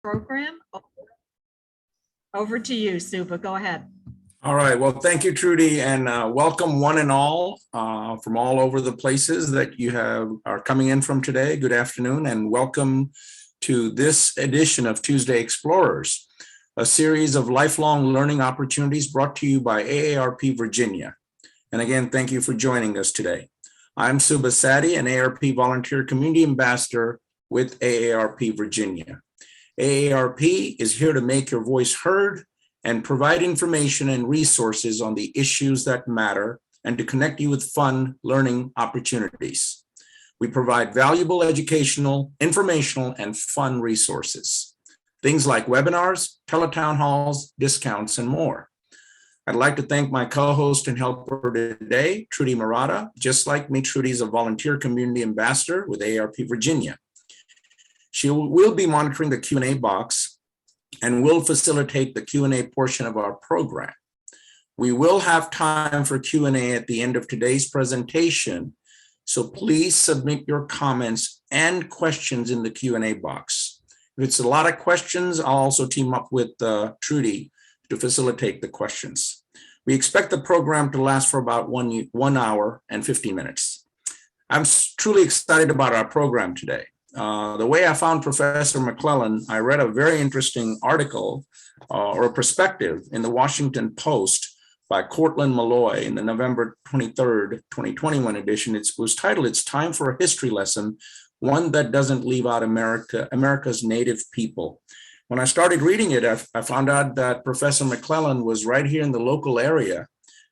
program. Over to you, Suba. Go ahead. All right. Well, thank you, Trudy, and welcome one and all from all over the places that you are coming in from today. Good afternoon, and welcome to this edition of Tuesday Explorers, a series of lifelong learning opportunities brought to you by AARP Virginia. And again, thank you for joining us today. I'm Suba Sadi, an AARP Volunteer Community Ambassador with AARP Virginia. AARP is here to make your voice heard and provide information and resources on the issues that matter and to connect you with fun learning opportunities. We provide valuable educational, informational, and fun resources. Things like webinars, teletown halls, discounts, and more. I'd like to thank my co-host and helper today, Trudy Murata. Just like me, Trudy is a volunteer community ambassador with AARP Virginia. She will be monitoring the Q&A box and will facilitate the Q&A portion of our program. We will have time for Q&A at the end of today's presentation, so please submit your comments and questions in the Q&A box. If it's a lot of questions, I'll also team up with Trudy to facilitate the questions. We expect the program to last for about 1 hour and 15 minutes. I'm truly excited about our program today. The way I found Professor McClellan, I read a very interesting article or perspective in the Washington Post by Cortland Malloy in the November 23rd, 2021 edition. It was titled, "It's Time for a History Lesson, One That Doesn't Leave Out America's Native People." When I started reading it, I found out that Professor McClellan was right here in the local area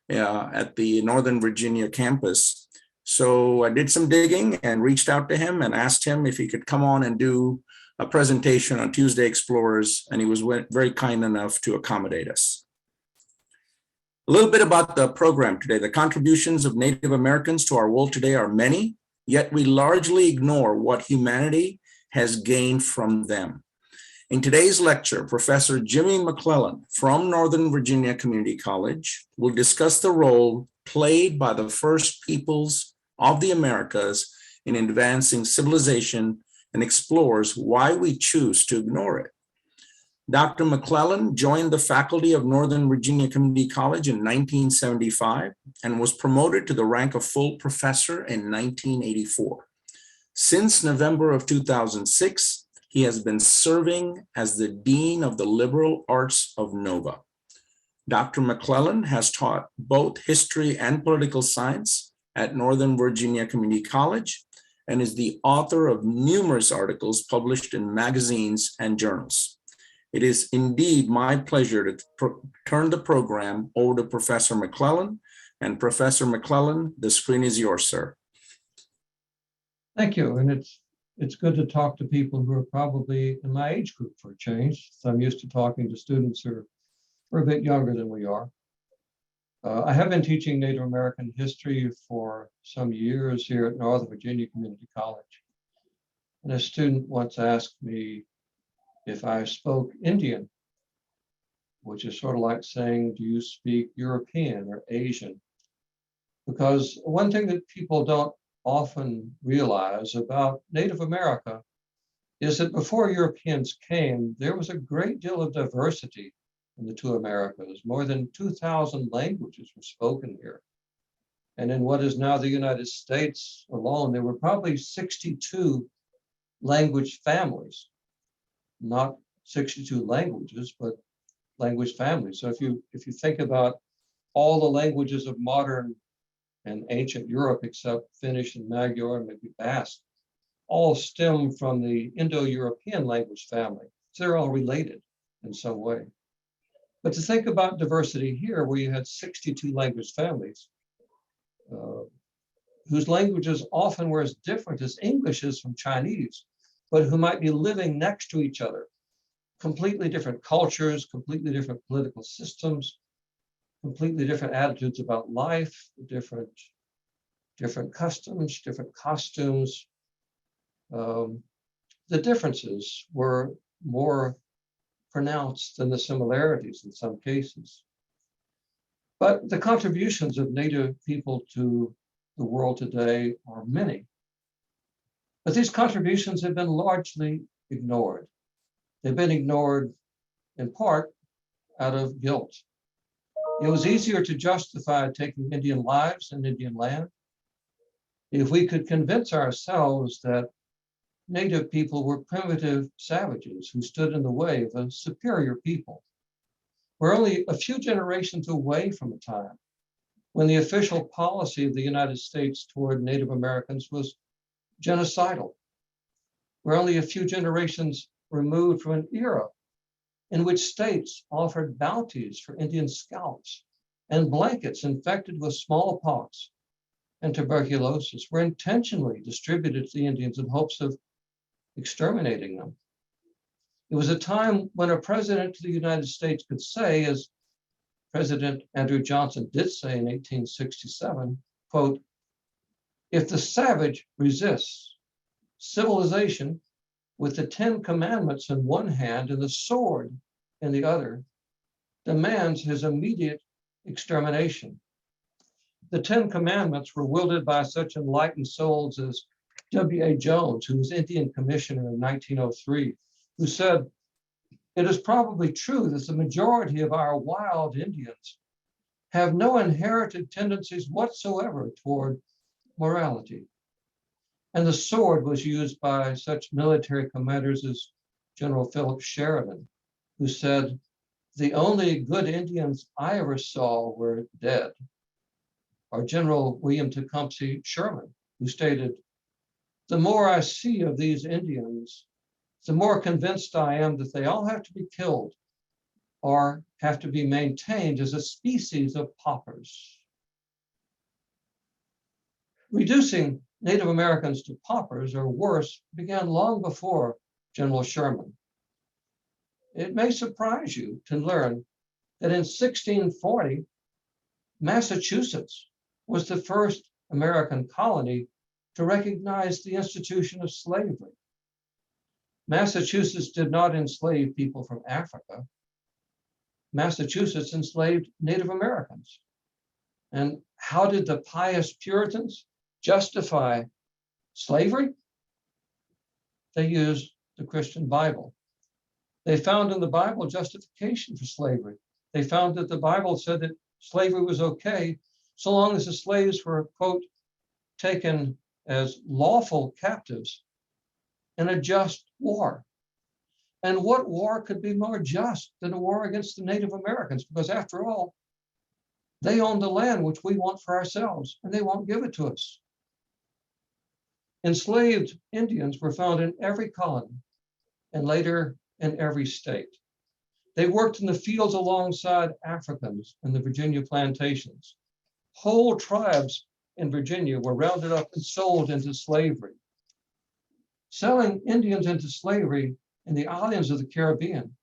at the Northern Virginia campus. So I did some digging and reached out to him and asked him if he could come on and do a presentation on Tuesday Explorers, and he was very kind enough to accommodate us. A little bit about the program today. The contributions of Native Americans to our world today are many, yet we largely ignore what humanity has gained from them. In today's lecture, Professor Jimmy McClellan from Northern Virginia Community College will discuss the role played by the first peoples of the Americas in advancing civilization and explores why we choose to ignore it. Dr. McClellan joined the faculty of Northern Virginia Community College in 1975 and was promoted to the rank of full professor in 1984. Since November of 2006, he has been serving as the Dean of the Liberal Arts of Nova. Dr. McClellan has taught both history and political science at Northern Virginia Community College and is the author of numerous articles published in magazines and journals. It is indeed my pleasure to turn the program over to Professor McClellan. And Professor McClellan, the screen is yours, sir. Thank you. And it's good to talk to people who are probably in my age group for a change. So I'm used to talking to students who are a bit younger than we are. I have been teaching Native American history for some years here at Northern Virginia Community College. And a student once asked me if I spoke Indian, which is sort of like saying, do you speak European or Asian? Because one thing that people don't often realize about Native America is that before Europeans came, there was a great deal of diversity in the two Americas. More than 2,000 languages were spoken here. And in what is now the United States alone, there were probably 62 language families, not 62 languages, but language families. So if you think about all the languages of modern and ancient Europe, except Finnish and Magyar and maybe Basque, all stem from the Indo-European language family. So they're all related in some way. But to think about diversity here, where you had 62 language families, whose languages often were as different as English is from Chinese, but who might be living next to each other, completely different cultures, completely different political systems, completely different attitudes about life, different customs, different costumes. The differences were more pronounced than the similarities in some cases. But the contributions of Native people to the world today are many. But these contributions have been largely ignored. They've been ignored in part out of guilt. It was easier to justify taking Indian lives and Indian land if we could convince ourselves that Native people were primitive savages who stood in the way of a superior people. We're only a few generations away from a time when the official policy of the United States toward Native Americans was genocidal. We're only a few generations removed from an era in which states offered bounties for Indian scalps and blankets infected with smallpox and tuberculosis were intentionally distributed to the Indians in hopes of exterminating them. It was a time when a president of the United States could say, as President Andrew Johnson did say in 1867, quote, "If the savage resists, civilization with the 10 commandments in one hand and the sword in the other demands his immediate extermination." The 10 commandments were wielded by such enlightened souls as W.A. Jones, who was Indian commissioner in 1903, who said, "It is probably true that the majority of our wild Indians have no inherited tendencies whatsoever toward morality." And the sword was used by such military commanders as General Philip Sheridan, who said, "The only good Indians I ever saw were dead." Or General William Tecumseh Sherman, who stated, "The more I see of these Indians, the more convinced I am that they all have to be killed or have to be maintained as a species of paupers." Reducing Native Americans to paupers or worse began long before General Sherman. It may surprise you to learn that in 1640, Massachusetts was the first American colony to recognize the institution of slavery. Massachusetts did not enslave people from Africa. Massachusetts enslaved Native Americans. And how did the pious Puritans justify slavery? They used the Christian Bible. They found in the Bible justification for slavery. They found that the Bible said that slavery was okay so long as the slaves were, quote, taken as lawful captives in a just war. And what war could be more just than a war against the Native Americans? Because after all, they own the land which we want for ourselves, and they won't give it to us. Enslaved Indians were found in every colony and later in every state. They worked in the fields alongside Africans in the Virginia plantations. Whole tribes in Virginia were rounded up and sold into slavery. Selling Indians into slavery in the islands of the Caribbean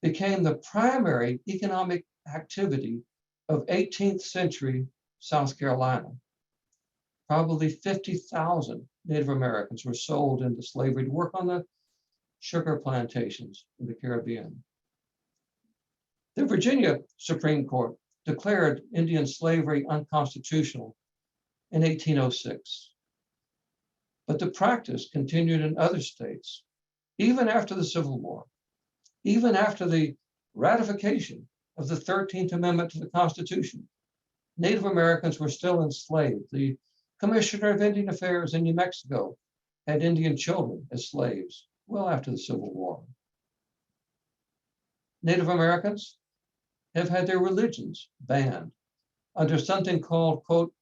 became the primary economic activity of 18th century South Carolina. Probably 50,000 Native Americans were sold into slavery to work on the sugar plantations in the Caribbean. The Virginia Supreme Court declared Indian slavery unconstitutional in 1806. But the practice continued in other states, even after the Civil War, even after the ratification of the 13th Amendment to the Constitution. Native Americans were still enslaved. The Commissioner of Indian Affairs in New Mexico had Indian children as slaves well after the Civil War. Native Americans have had their religions banned under something called, quote,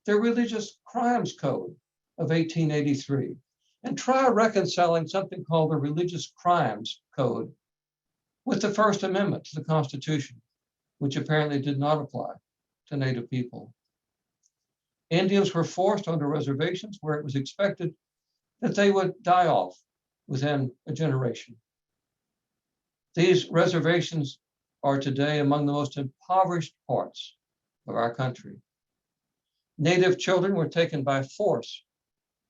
the Religious Crimes Code of 1883. And try reconciling something called the Religious Crimes Code with the First Amendment to the Constitution, which apparently did not apply to Native people. Indians were forced onto reservations where it was expected that they would die off within a generation. These reservations are today among the most impoverished parts of our country. Native children were taken by force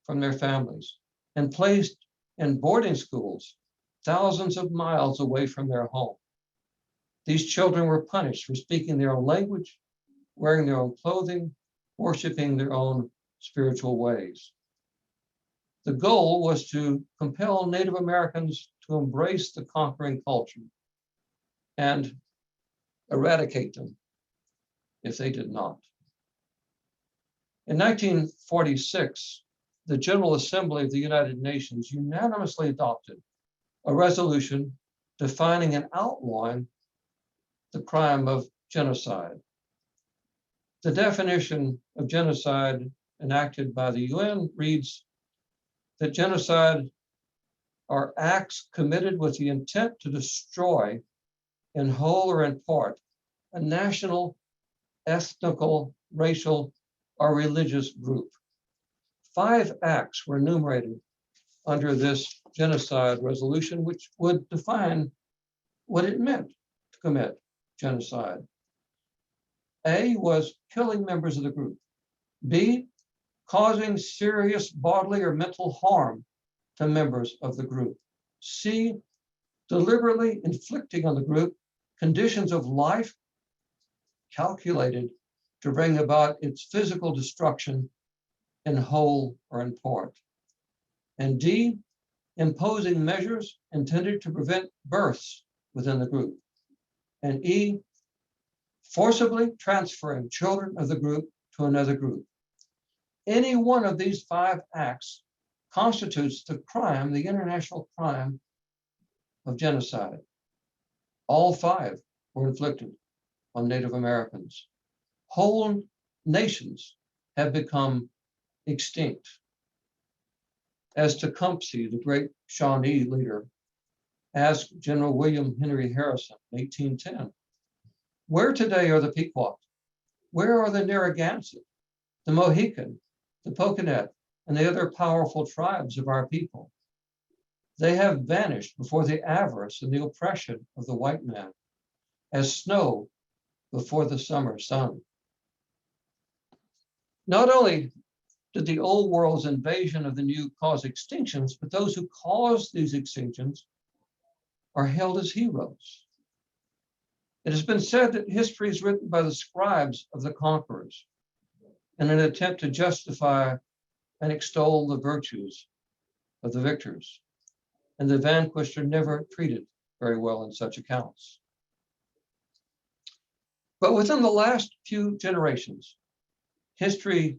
from their families and placed in boarding schools thousands of miles away from their home. These children were punished for speaking their own language, wearing their own clothing, worshiping their own spiritual ways. The goal was to compel Native Americans to embrace the conquering culture and eradicate them if they did not. In 1946, the General Assembly of the United Nations unanimously adopted a resolution defining and outlawing the crime of genocide. The definition of genocide enacted by the UN reads that genocide are acts committed with the intent to destroy, in whole or in part, a national, ethnical, racial, or religious group. 5 acts were enumerated under this genocide resolution, which would define what it meant to commit genocide. A was killing members of the group. B, causing serious bodily or mental harm to members of the group. C, deliberately inflicting on the group conditions of life calculated to bring about its physical destruction in whole or in part. And D, imposing measures intended to prevent births within the group. And E, forcibly transferring children of the group to another group. Any one of these 5 acts constitutes the crime, the international crime of genocide. All 5 were inflicted on Native Americans. Whole nations have become extinct. As Tecumseh, the great Shawnee leader, asked General William Henry Harrison in 1810, where today are the Pequot? Where are the Narragansett, the Mohican, the Cochineal, and the other powerful tribes of our people? They have vanished before the avarice and the oppression of the white man, as snow before the summer sun. Not only did the old world's invasion of the new cause extinctions, but those who caused these extinctions are held as heroes. It has been said that history is written by the scribes of the conquerors in an attempt to justify and extol the virtues of the victors, and the vanquished are never treated very well in such accounts. But within the last few generations, history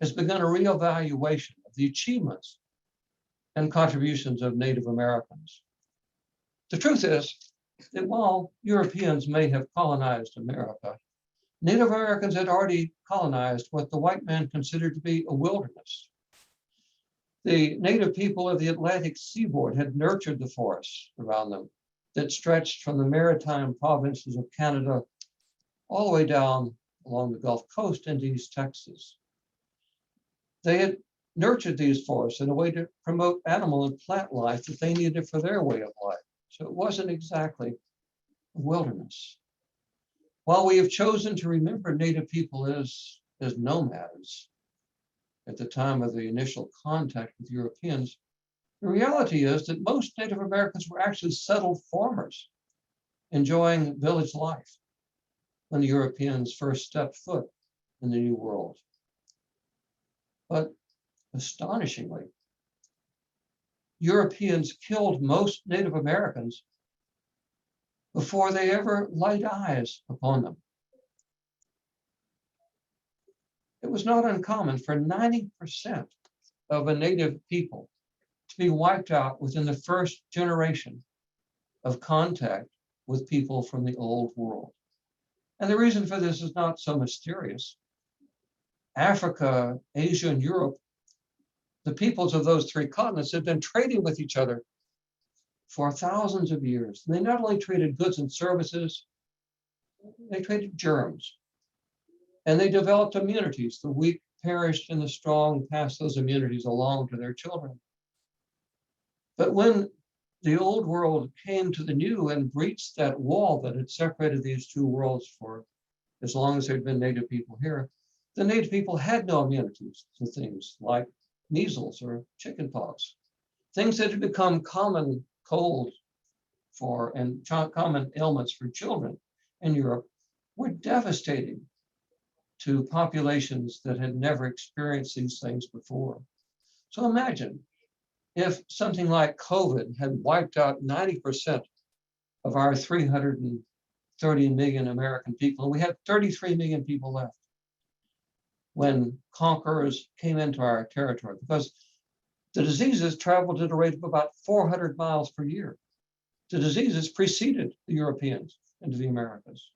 has begun a reevaluation of the achievements and contributions of Native Americans. The truth is that while Europeans may have colonized America, Native Americans had already colonized what the white man considered to be a wilderness. The native people of the Atlantic seaboard had nurtured the forests around them that stretched from the maritime provinces of Canada all the way down along the Gulf Coast into East Texas. They had nurtured these forests in a way to promote animal and plant life that they needed for their way of life. So it wasn't exactly a wilderness. While we have chosen to remember Native people as nomads at the time of the initial contact with Europeans, the reality is that most Native Americans were actually settled farmers enjoying village life when the Europeans first stepped foot in the New World. But astonishingly, Europeans killed most Native Americans before they ever laid eyes upon them. It was not uncommon for 90% of a native people to be wiped out within the first generation of contact with people from the old world. And the reason for this is not so mysterious. Africa, Asia, and Europe, the peoples of those 3 continents had been trading with each other for thousands of years. And they not only traded goods and services, they traded germs. And they developed immunities. The weak perished and the strong passed those immunities along to their children. But when the old world came to the new and breached that wall that had separated these 2 worlds for as long as there had been native people here, the native people had no immunities to things like measles or chickenpox, things that had become common colds for and common ailments for children in Europe were devastating to populations that had never experienced these things before. So imagine if something like COVID had wiped out 90% of our 330 million American people, and we had 33 million people left when conquerors came into our territory, because the diseases traveled at a rate of about 400 miles per year. The diseases preceded the Europeans into the Americas.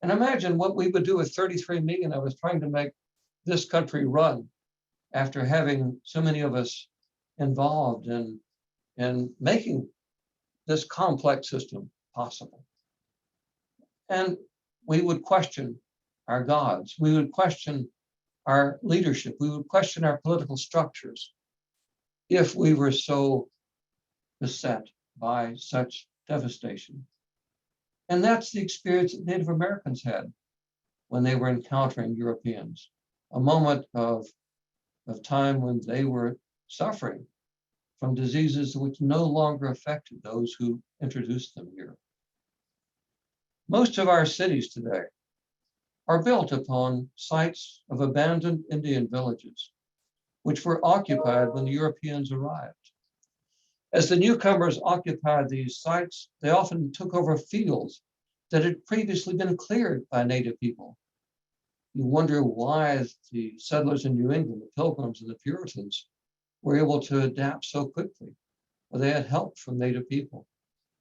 And imagine what we would do with 33 million of us trying to make this country run after having so many of us involved in making this complex system possible. And we would question our gods. We would question our leadership. We would question our political structures if we were so beset by such devastation. And that's the experience that Native Americans had when they were encountering Europeans, a moment of time when they were suffering from diseases which no longer affected those who introduced them here. Most of our cities today are built upon sites of abandoned Indian villages, which were occupied when the Europeans arrived. As the newcomers occupied these sites, they often took over fields that had previously been cleared by Native people. You wonder why the settlers in New England, the Pilgrims and the Puritans, were able to adapt so quickly. Well, they had help from Native people,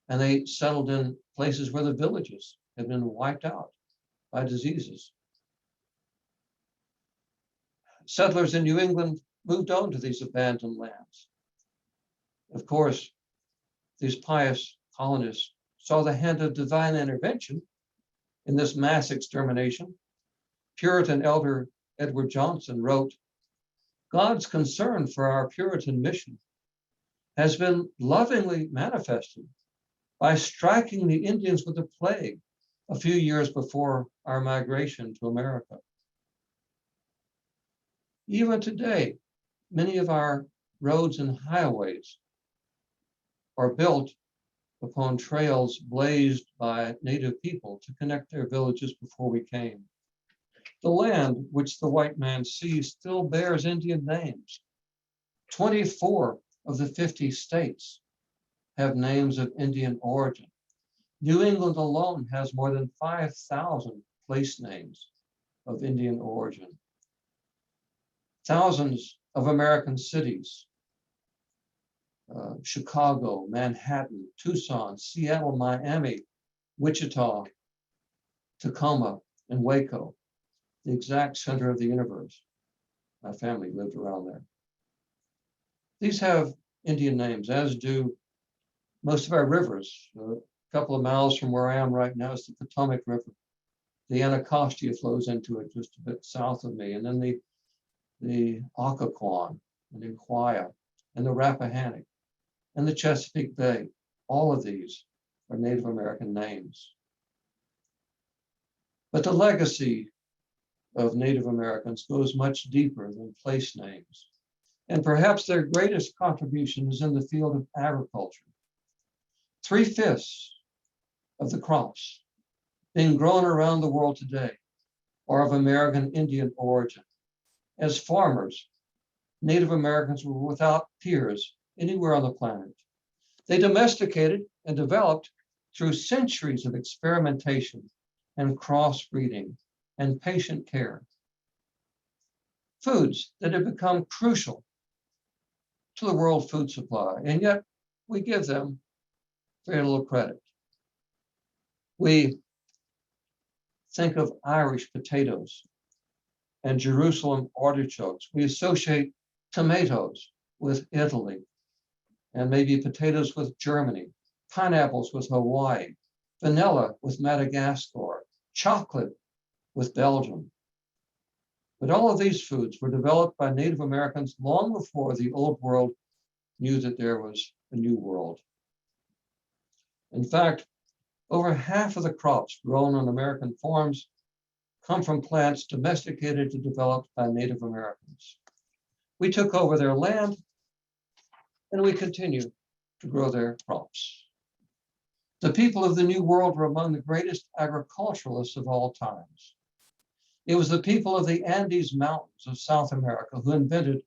and they settled in places where the villages had been wiped out by diseases. Settlers in New England moved on to these abandoned lands. Of course, these pious colonists saw the hand of divine intervention in this mass extermination. Puritan elder Edward Johnson wrote, "God's concern for our Puritan mission has been lovingly manifested by striking the Indians with a plague a few years before our migration to America." Even today, many of our roads and highways are built upon trails blazed by Native people to connect their villages before we came. The land which the white man sees still bears Indian names. 24 of the 50 states have names of Indian origin. New England alone has more than 5,000 place names of Indian origin. Thousands of American cities, Chicago, Manhattan, Tucson, Seattle, Miami, Wichita, Tacoma, and Waco, the exact center of the universe. My family lived around there. These have Indian names, as do most of our rivers. A couple of miles from where I am right now is the Potomac River. The Anacostia flows into it just a bit south of me, and then the Occoquan and the Ukiah and the Rappahannock and the Chesapeake Bay. All of these are Native American names. But the legacy of Native Americans goes much deeper than place names. And perhaps their greatest contribution is in the field of agriculture. 3/5 of the crops being grown around the world today are of American Indian origin. As farmers, Native Americans were without peers anywhere on the planet. They domesticated and developed through centuries of experimentation and crossbreeding and patient care. Foods that have become crucial to the world food supply, and yet we give them very little credit. We think of Irish potatoes and Jerusalem artichokes. We associate tomatoes with Italy, and maybe potatoes with Germany, pineapples with Hawaii, vanilla with Madagascar, chocolate with Belgium. But all of these foods were developed by Native Americans long before the old world knew that there was a new world. In fact, over half of the crops grown on American farms come from plants domesticated and developed by Native Americans. We took over their land, and we continue to grow their crops. The people of the New World were among the greatest agriculturalists of all times. It was the people of the Andes Mountains of South America who invented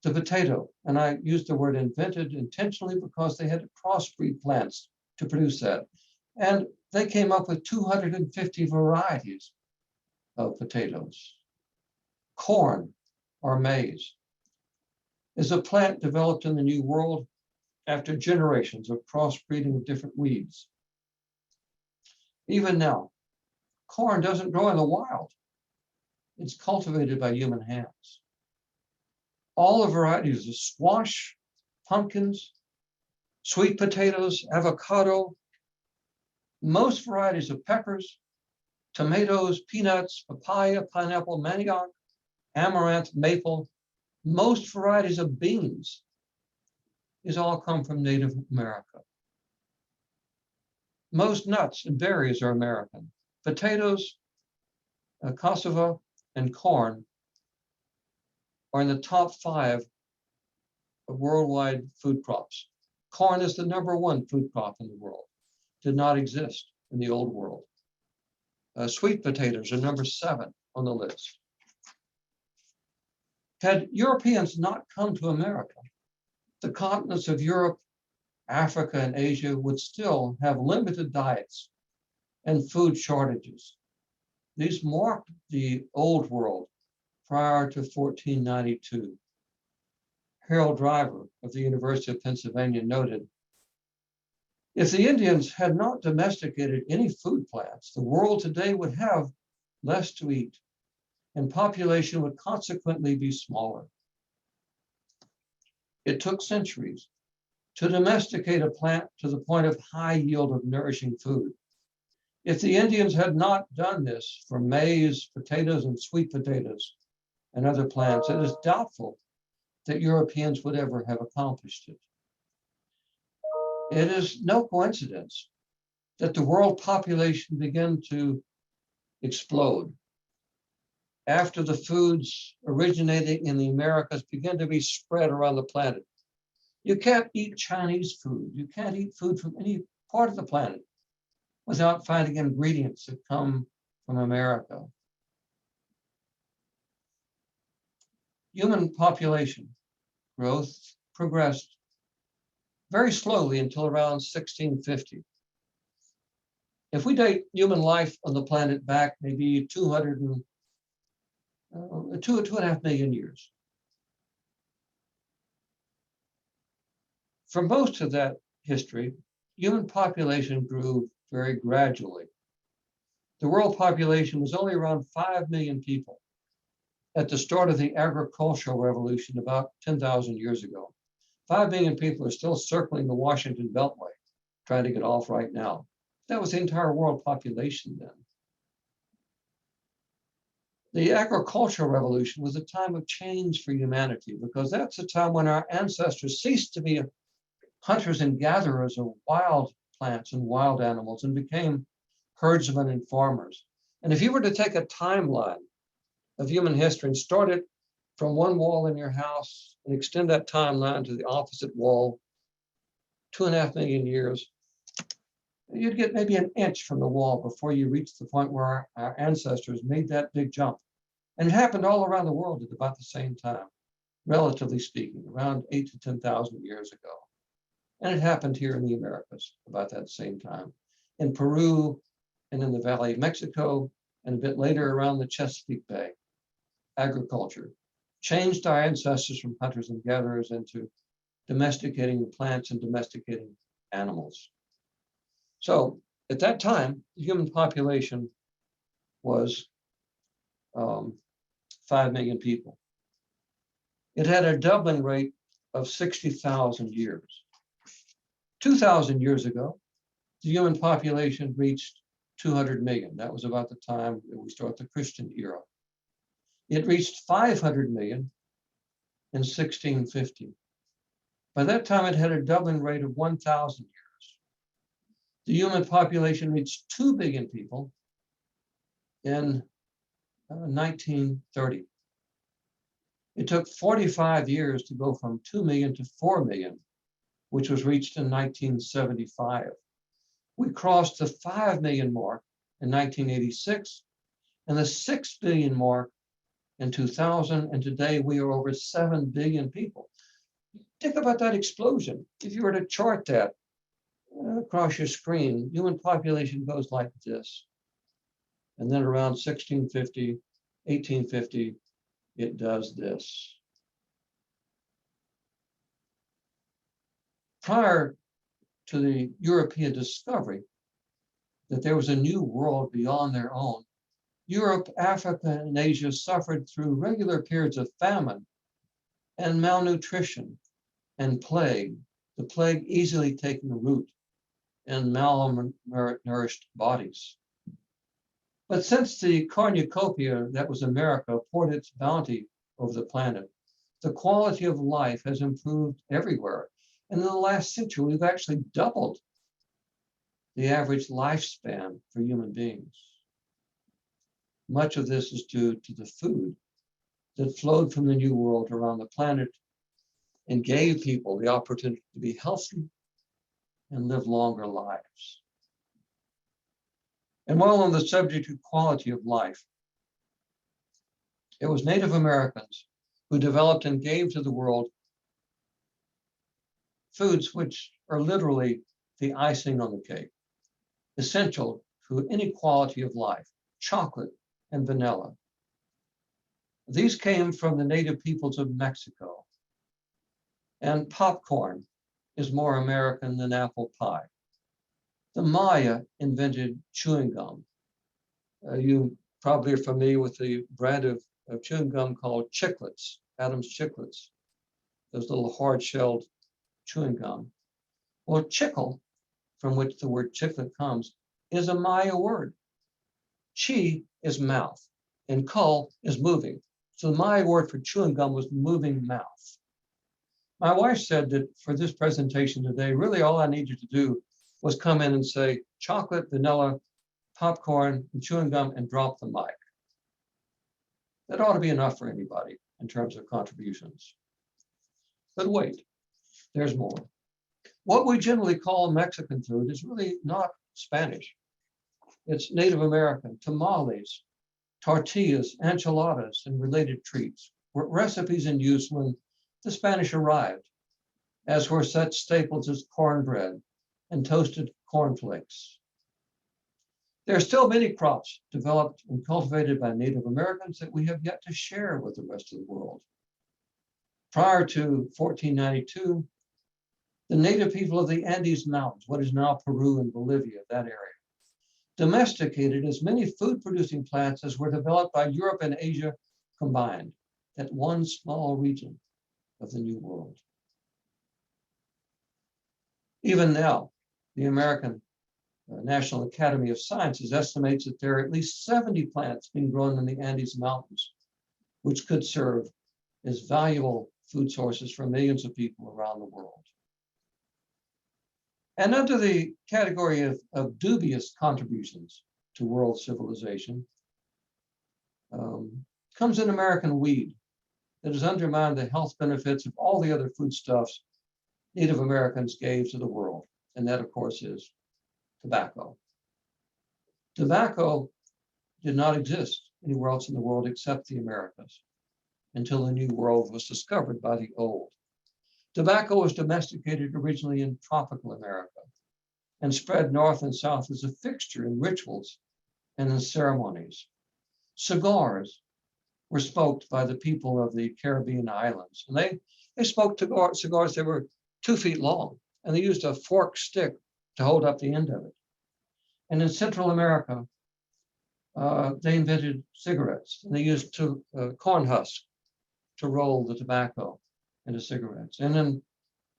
the potato, and I use the word invented intentionally because they had to crossbreed plants to produce that. And they came up with 250 varieties of potatoes. Corn or maize is a plant developed in the New World after generations of crossbreeding of different weeds. Even now, corn doesn't grow in the wild. It's cultivated by human hands. All the varieties of squash, pumpkins, sweet potatoes, avocado, most varieties of peppers, tomatoes, peanuts, papaya, pineapple, manioc, amaranth, maple, most varieties of beans is all come from Native America. Most nuts and berries are American. Potatoes, cassava, and corn are in the top 5 of worldwide food crops. Corn is the #1 food crop in the world. Did not exist in the old world. Sweet potatoes are #7 on the list. Had Europeans not come to America, the continents of Europe, Africa, and Asia would still have limited diets and food shortages. These marked the old world prior to 1492. Harold Driver of the University of Pennsylvania noted, if the Indians had not domesticated any food plants, the world today would have less to eat, and population would consequently be smaller. It took centuries to domesticate a plant to the point of high yield of nourishing food. If the Indians had not done this for maize, potatoes, and sweet potatoes and other plants, it is doubtful that Europeans would ever have accomplished it. It is no coincidence that the world population began to explode after the foods originating in the Americas began to be spread around the planet. You can't eat Chinese food. You can't eat food from any part of the planet without finding ingredients that come from America. Human population growth progressed very slowly until around 1650. If we date human life on the planet back maybe 2.5 million years. For most of that history, human population grew very gradually. The world population was only around 5 million people at the start of the agricultural revolution about 10,000 years ago. 5 million people are still circling the Washington Beltway, trying to get off right now. That was the entire world population then. The agricultural revolution was a time of change for humanity because that's a time when our ancestors ceased to be hunters and gatherers of wild plants and wild animals and became herdsmen and farmers. And if you were to take a timeline of human history and start it from one wall in your house and extend that timeline to the opposite wall, 2.5 million years, you'd get maybe an inch from the wall before you reach the point where our ancestors made that big jump. And it happened all around the world at about the same time, relatively speaking, around 8,000 to 10,000 years ago. And it happened here in the Americas about that same time, in Peru and in the Valley of Mexico, and a bit later around the Chesapeake Bay. Agriculture changed our ancestors from hunters and gatherers into domesticating the plants and domesticating animals. So at that time, the human population was 5 million people. It had a doubling rate of 60,000 years. 2,000 years ago, the human population reached 200 million. That was about the time that we start the Christian era. It reached 500 million in 1650. By that time, it had a doubling rate of 1,000 years. The human population reached 2 billion people in 1930. It took 45 years to go from 2 million to 4 million, which was reached in 1975. We crossed the 5 million mark in 1986 and the 6 billion mark in in 2000, and today we are over 7 billion people. Think about that explosion. If you were to chart that across your screen, human population goes like this. And then around 1650, 1850, it does this. Prior to the European discovery that there was a new world beyond their own, Europe, Africa, and Asia suffered through regular periods of famine and malnutrition and plague, the plague easily taking root in malnourished bodies. But since the cornucopia that was America poured its bounty over the planet, the quality of life has improved everywhere. And in the last century, we've actually doubled the average lifespan for human beings. Much of this is due to the food that flowed from the New World around the planet and gave people the opportunity to be healthy and live longer lives. And while on the subject of quality of life, it was Native Americans who developed and gave to the world foods which are literally the icing on the cake, essential to any quality of life: chocolate and vanilla. These came from the native peoples of Mexico. And popcorn is more American than apple pie. The Maya invented chewing gum. You probably are familiar with the brand of chewing gum called Chiclets, Adam's Chiclets, those little hard-shelled chewing gum. Well, chicle, from which the word chiclet comes, is a Maya word. Chi is mouth, and kul is moving. So the Maya word for chewing gum was moving mouth. My wife said that for this presentation today, really all I needed to do was come in and say chocolate, vanilla, popcorn, and chewing gum, and drop the mic. That ought to be enough for anybody in terms of contributions. But wait, there's more. What we generally call Mexican food is really not Spanish. It's Native American. Tamales, tortillas, enchiladas, and related treats were recipes in use when the Spanish arrived, as were such staples as cornbread and toasted cornflakes. There are still many crops developed and cultivated by Native Americans that we have yet to share with the rest of the world. Prior to 1492, the native people of the Andes Mountains, what is now Peru and Bolivia, that area, domesticated as many food-producing plants as were developed by Europe and Asia combined, that one small region of the New World. Even now, the American National Academy of Sciences estimates that there are at least 70 plants being grown in the Andes Mountains, which could serve as valuable food sources for millions of people around the world. And under the category of dubious contributions to world civilization comes an American weed that has undermined the health benefits of all the other foodstuffs Native Americans gave to the world. And that, of course, is tobacco. Tobacco did not exist anywhere else in the world except the Americas until the New World was discovered by the Old. Tobacco was domesticated originally in tropical America and spread north and south as a fixture in rituals and in ceremonies. Cigars were smoked by the people of the Caribbean islands. And they smoked cigars that were 2 feet long, and they used a forked stick to hold up the end of it. And in Central America, they invented cigarettes, and they used corn husk to roll the tobacco into cigarettes. And then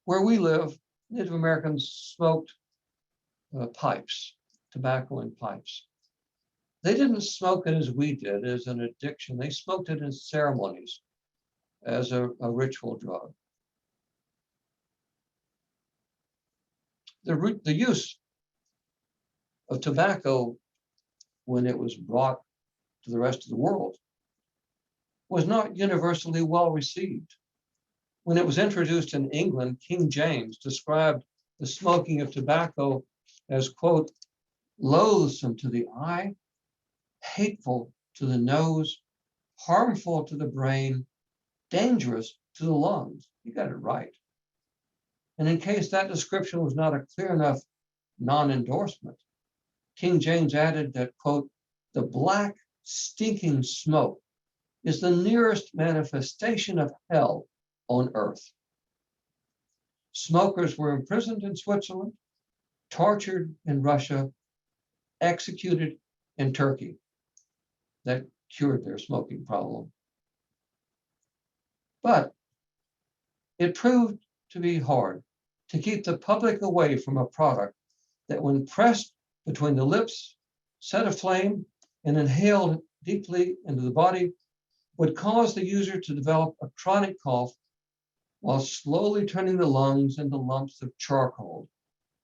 where we live, Native Americans smoked pipes, tobacco in pipes. They didn't smoke it as we did, as an addiction. They smoked it in ceremonies as a ritual drug. The use of tobacco when it was brought to the rest of the world was not universally well received. When it was introduced in England, King James described the smoking of tobacco as, quote, loathsome to the eye, hateful to the nose, harmful to the brain, dangerous to the lungs. You got it right. And in case that description was not a clear enough non-endorsement, King James added that, quote, the black stinking smoke is the nearest manifestation of hell on earth. Smokers were imprisoned in Switzerland, tortured in Russia, executed in Turkey. That cured their smoking problem. But it proved to be hard to keep the public away from a product that, when pressed between the lips, set aflame, and inhaled deeply into the body, would cause the user to develop a chronic cough while slowly turning the lungs into lumps of charcoal.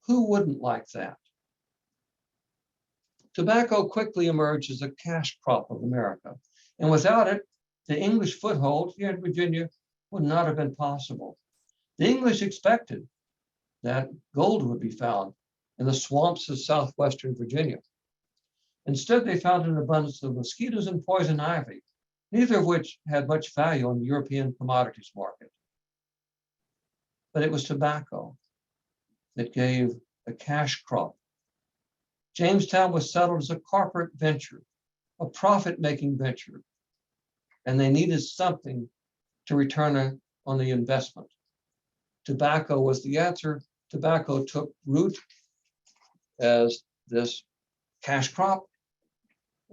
Who wouldn't like that? Tobacco quickly emerged as a cash crop of America, and without it, the English foothold here in Virginia would not have been possible. The English expected that gold would be found in the swamps of southwestern Virginia. Instead, they found an abundance of mosquitoes and poison ivy, neither of which had much value on the European commodities market. But it was tobacco that gave a cash crop. Jamestown was settled as a corporate venture, a profit-making venture, and they needed something to return on the investment. Tobacco was the answer. Tobacco took root as this cash crop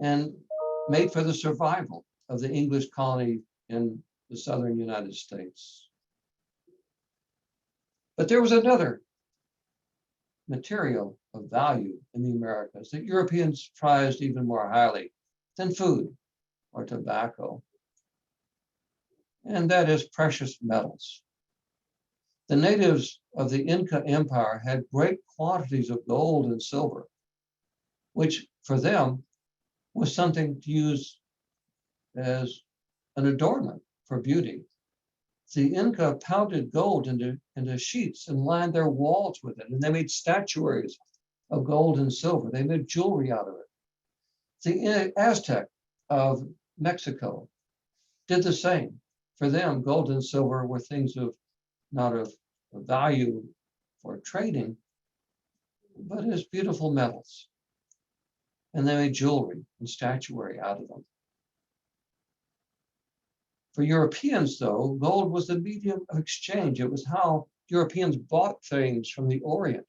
and made for the survival of the English colony in the southern United States. But there was another material of value in the Americas that Europeans prized even more highly than food or tobacco, and that is precious metals. The natives of the Inca Empire had great quantities of gold and silver, which for them was something to use as an adornment for beauty. The Inca pounded gold into sheets and lined their walls with it, and they made statuaries of gold and silver. They made jewelry out of it. The Aztec of Mexico did the same. For them, gold and silver were things of not of value for trading, but as beautiful metals. And they made jewelry and statuary out of them. For Europeans, though, gold was the medium of exchange. It was how Europeans bought things from the Orient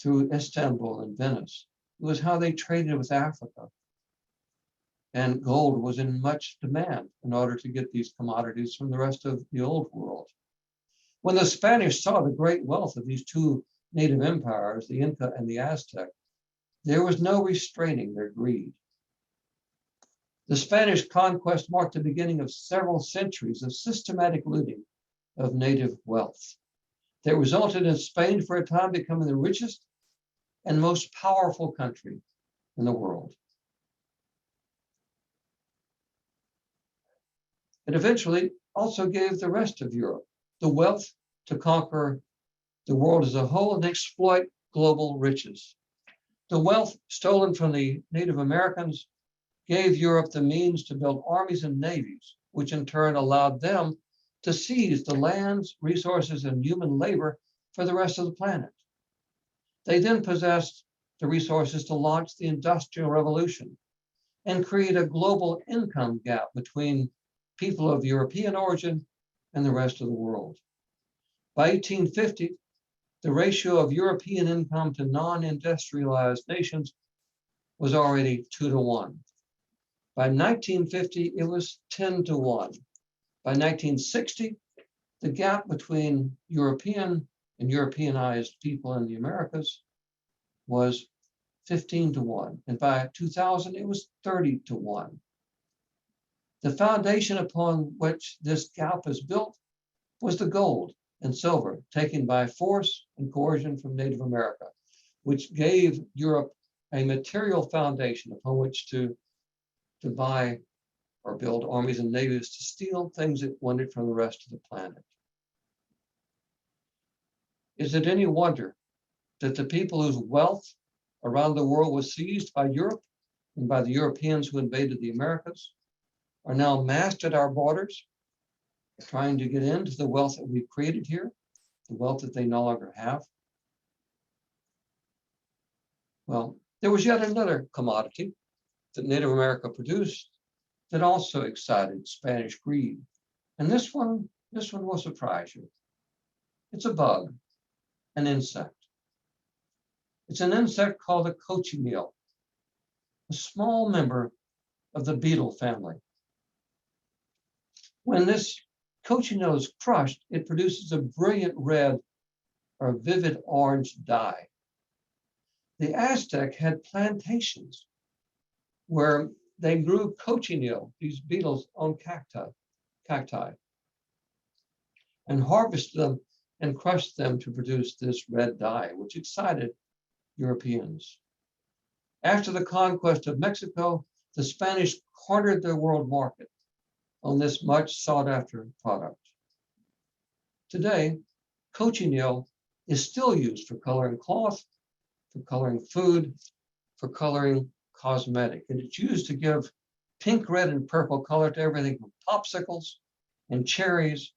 through Istanbul and Venice. It was how they traded with Africa. And gold was in much demand in order to get these commodities from the rest of the old world. When the Spanish saw the great wealth of these two native empires, the Inca and the Aztec, there was no restraining their greed. The Spanish conquest marked the beginning of several centuries of systematic looting of native wealth that resulted in Spain for a time becoming the richest and most powerful country in the world. It eventually also gave the rest of Europe the wealth to conquer the world as a whole and exploit global riches. The wealth stolen from the Native Americans gave Europe the means to build armies and navies, which in turn allowed them to seize the lands, resources, and human labor for the rest of the planet. They then possessed the resources to launch the Industrial Revolution and create a global income gap between people of European origin and the rest of the world. By 1850, the ratio of European income to non-industrialized nations was already 2-to-1. By 1950, it was 10-to-1. By 1960, the gap between European and Europeanized people in the Americas was 15-to-1. And by 2000, it was 30-to-1. The foundation upon which this gap is built was the gold and silver taken by force and coercion from Native America, which gave Europe a material foundation upon which to buy or build armies and navies to steal things it wanted from the rest of the planet. Is it any wonder that the people whose wealth around the world was seized by Europe and by the Europeans who invaded the Americas are now massed at our borders, trying to get into the wealth that we've created here, the wealth that they no longer have. Well, there was yet another commodity that Native America produced that also excited Spanish greed. And this one will surprise you. It's a bug, an insect. It's an insect called a cochineal, a small member of the beetle family. When this cochineal is crushed, it produces a brilliant red or vivid orange dye. The Aztec had plantations where they grew cochineal, these beetles on cacti, and harvested them and crushed them to produce this red dye, which excited Europeans. After the conquest of Mexico, the Spanish cornered the world market on this much sought after product. Today, cochineal is still used for coloring cloth, for coloring food, for coloring cosmetic. And it's used to give pink, red, and purple color to everything from popsicles and cherries,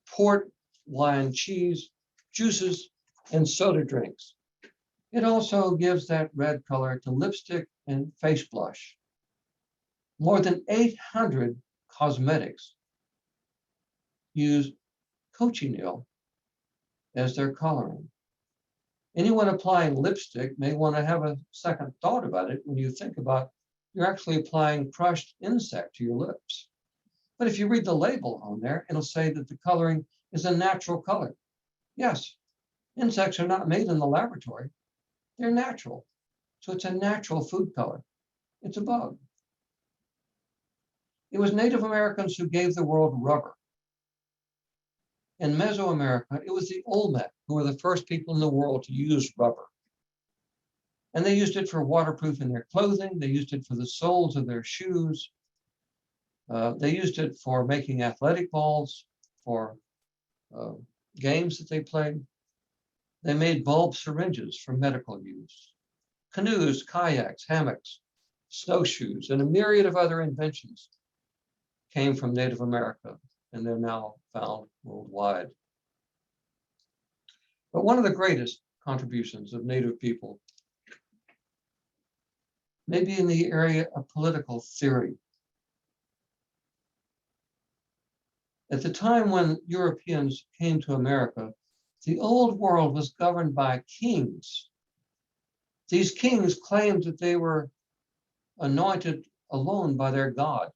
port, wine, cheese, juices, and soda drinks. It also gives that red color to lipstick and face blush. More than 800 cosmetics use cochineal as their coloring. Anyone applying lipstick may want to have a second thought about it when you think about you're actually applying crushed insect to your lips. But if you read the label on there, it'll say that the coloring is a natural color. Yes, insects are not made in the laboratory. They're natural. So it's a natural food color. It's a bug. It was Native Americans who gave the world rubber. In Mesoamerica, it was the Olmec who were the first people in the world to use rubber. And they used it for waterproofing their clothing. They used it for the soles of their shoes. They used it for making athletic balls, for games that they played. They made bulb syringes for medical use. Canoes, kayaks, hammocks, snowshoes, and a myriad of other inventions came from Native America, and they're now found worldwide. But one of the greatest contributions of Native people may be in the area of political theory. At the time when Europeans came to America, the old world was governed by kings. These kings claimed that they were anointed alone by their God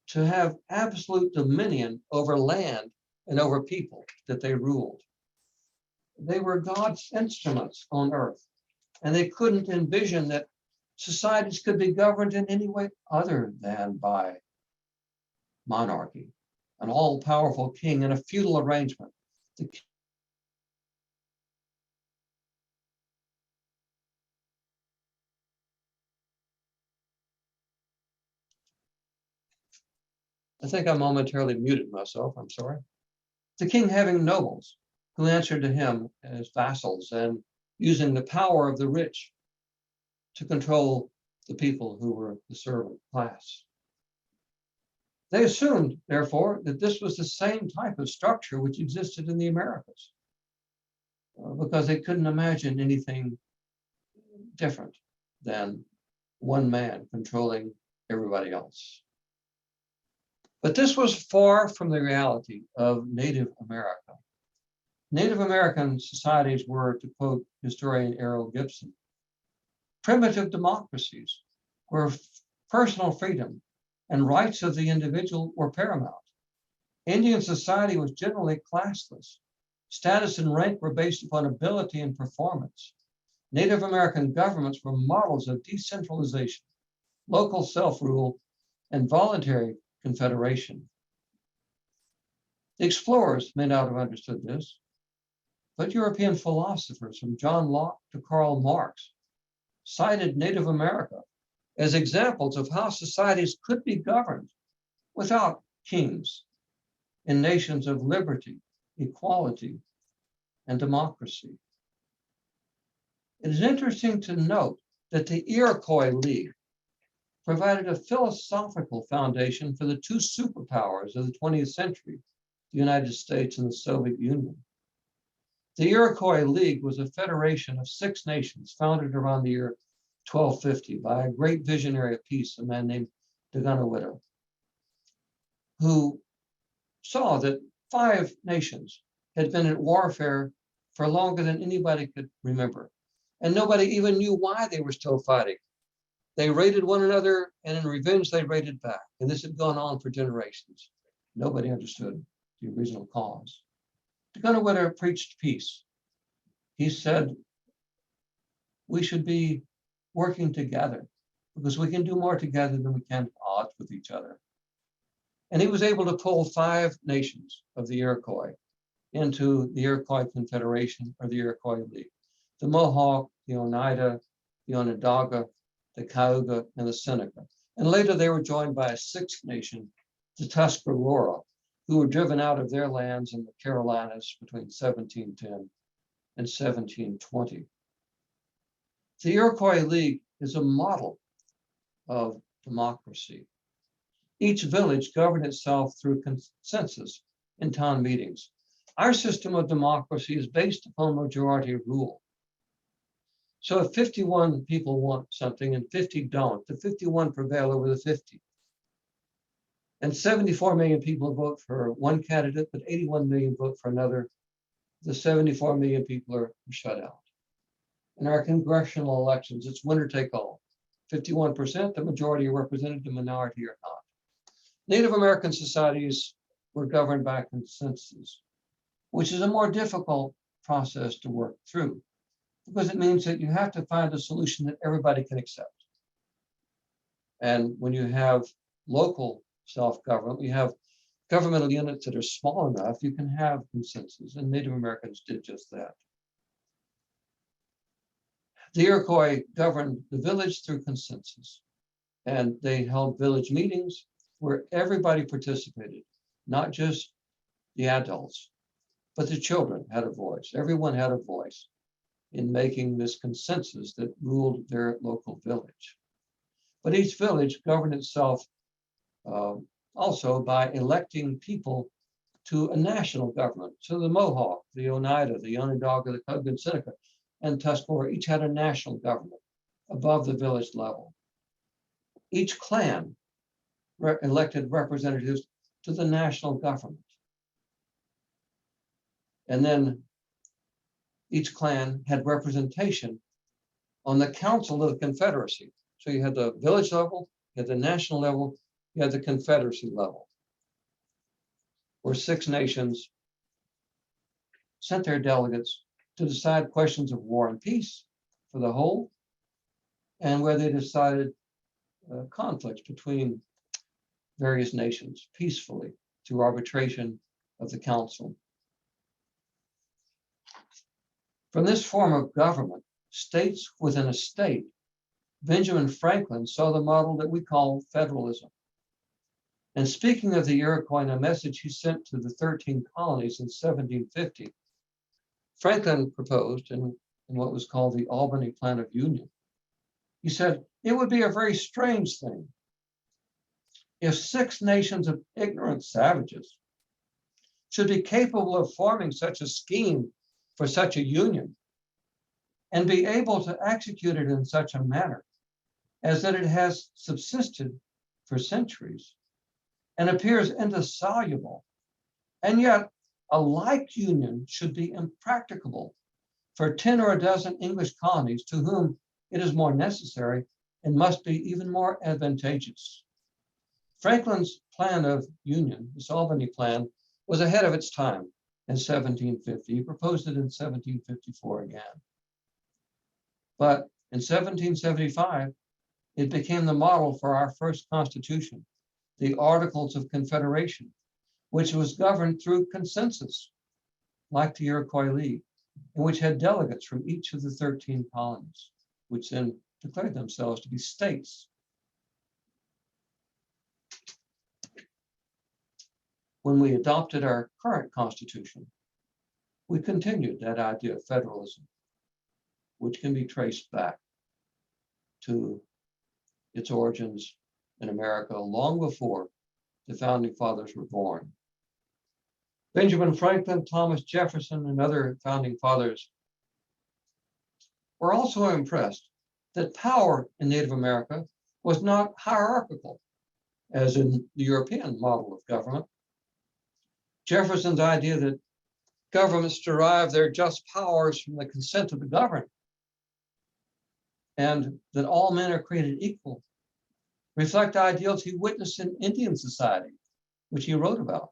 to have absolute dominion over land and over people that they ruled. They were God's instruments on earth, and they couldn't envision that societies could be governed in any way other than by monarchy, an all-powerful king in a feudal arrangement. I think I momentarily muted myself, I'm sorry. The king having nobles who answered to him as vassals and using the power of the rich to control the people who were the servant class. They assumed, therefore, that this was the same type of structure which existed in the Americas, because they couldn't imagine anything different than one man controlling everybody else. But this was far from the reality of Native America. Native American societies were, to quote historian Errol Gibson, primitive democracies where personal freedom and rights of the individual were paramount. Indian society was generally classless. Status and rank were based upon ability and performance. Native American governments were models of decentralization, local self-rule, and voluntary confederation. The explorers may not have understood this, but European philosophers from John Locke to Karl Marx cited Native America as examples of how societies could be governed without kings in nations of liberty, equality, and democracy. It is interesting to note that the Iroquois League, provided a philosophical foundation for the two superpowers of the 20th century, the United States and the Soviet Union. The Iroquois League was a federation of 6 nations founded around the year 1250 by a great visionary of peace, a man named Cochineal, who saw that 5 nations had been in warfare for longer than anybody could remember. And nobody even knew why they were still fighting. They raided one another, and in revenge, they raided back. And this had gone on for generations. Nobody understood the original cause. Cochineal preached peace. He said, we should be working together because we can do more together than we can at odds with each other. And he was able to pull 5 nations of the Iroquois into the Iroquois Confederation or the Iroquois League. The Mohawk, the Oneida, the Onondaga, the Cayuga, and the Seneca. And later they were joined by a 6th nation, the Tuscarora, who were driven out of their lands in the Carolinas between 1710 and 1720. The Iroquois League is a model of democracy. Each village governed itself through consensus in town meetings. Our system of democracy is based upon majority rule. So if 51 people want something and 50 don't, the 51 prevail over the 50. And 74 million people vote for one candidate, but 81 million vote for another. The 74 million people are shut out. In our congressional elections, it's winner take all. 51%, the majority are represented, the minority are not. Native American societies were governed by consensus, which is a more difficult process to work through because it means that you have to find a solution that everybody can accept. And when you have local self-government, you have governmental units that are small enough, you can have consensus, and Native Americans did just that. The Iroquois governed the village through consensus, and they held village meetings where everybody participated, not just the adults, but the children had a voice. Everyone had a voice in making this consensus that ruled their local village. But each village governed itself also by electing people to a national government. So the Mohawk, the Oneida, the Onondaga, the Cayuga, and Seneca, and Tuscarora each had a national government above the village level. Each clan elected representatives to the national government. And then each clan had representation on the council of the Confederacy. So you had the village level, you had the national level, you had the Confederacy level, where 6 nations sent their delegates to decide questions of war and peace for the whole, and where they decided conflicts between various nations peacefully through arbitration of the council. From this form of government, states within a state, Benjamin Franklin saw the model that we call federalism. And speaking of the Iroquois in a message he sent to the 13 colonies in 1750, Franklin proposed in what was called the Albany Plan of Union. He said, it would be a very strange thing if 6 nations of ignorant savages should be capable of forming such a scheme for such a union and be able to execute it in such a manner as that it has subsisted for centuries and appears indissoluble. And yet a like union should be impracticable for 10 or a dozen English colonies to whom it is more necessary and must be even more advantageous. Franklin's plan of union, this Albany plan, was ahead of its time in 1750. He proposed it in 1754 again. But in 1775, it became the model for our first constitution, the Articles of Confederation, which was governed through consensus, like the Iroquois League, and which had delegates from each of the 13 colonies, which then declared themselves to be states. When we adopted our current constitution, we continued that idea of federalism, which can be traced back to its origins in America long before the founding fathers were born. Benjamin Franklin, Thomas Jefferson, and other founding fathers were also impressed that power in Native America was not hierarchical, as in the European model of government. Jefferson's idea that governments derive their just powers from the consent of the governed, and that all men are created equal, reflect ideals he witnessed in Indian society, which he wrote about,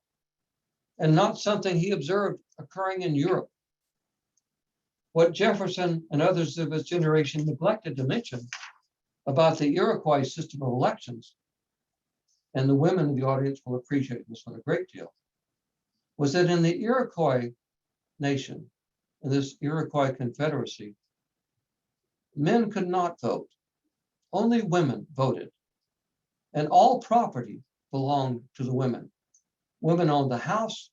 and not something he observed occurring in Europe. What Jefferson and others of his generation neglected to mention about the Iroquois system of elections, and the women in the audience will appreciate this one a great deal, was that in the Iroquois nation, in this Iroquois confederacy, men could not vote. Only women voted. And all property belonged to the women. Women owned the house,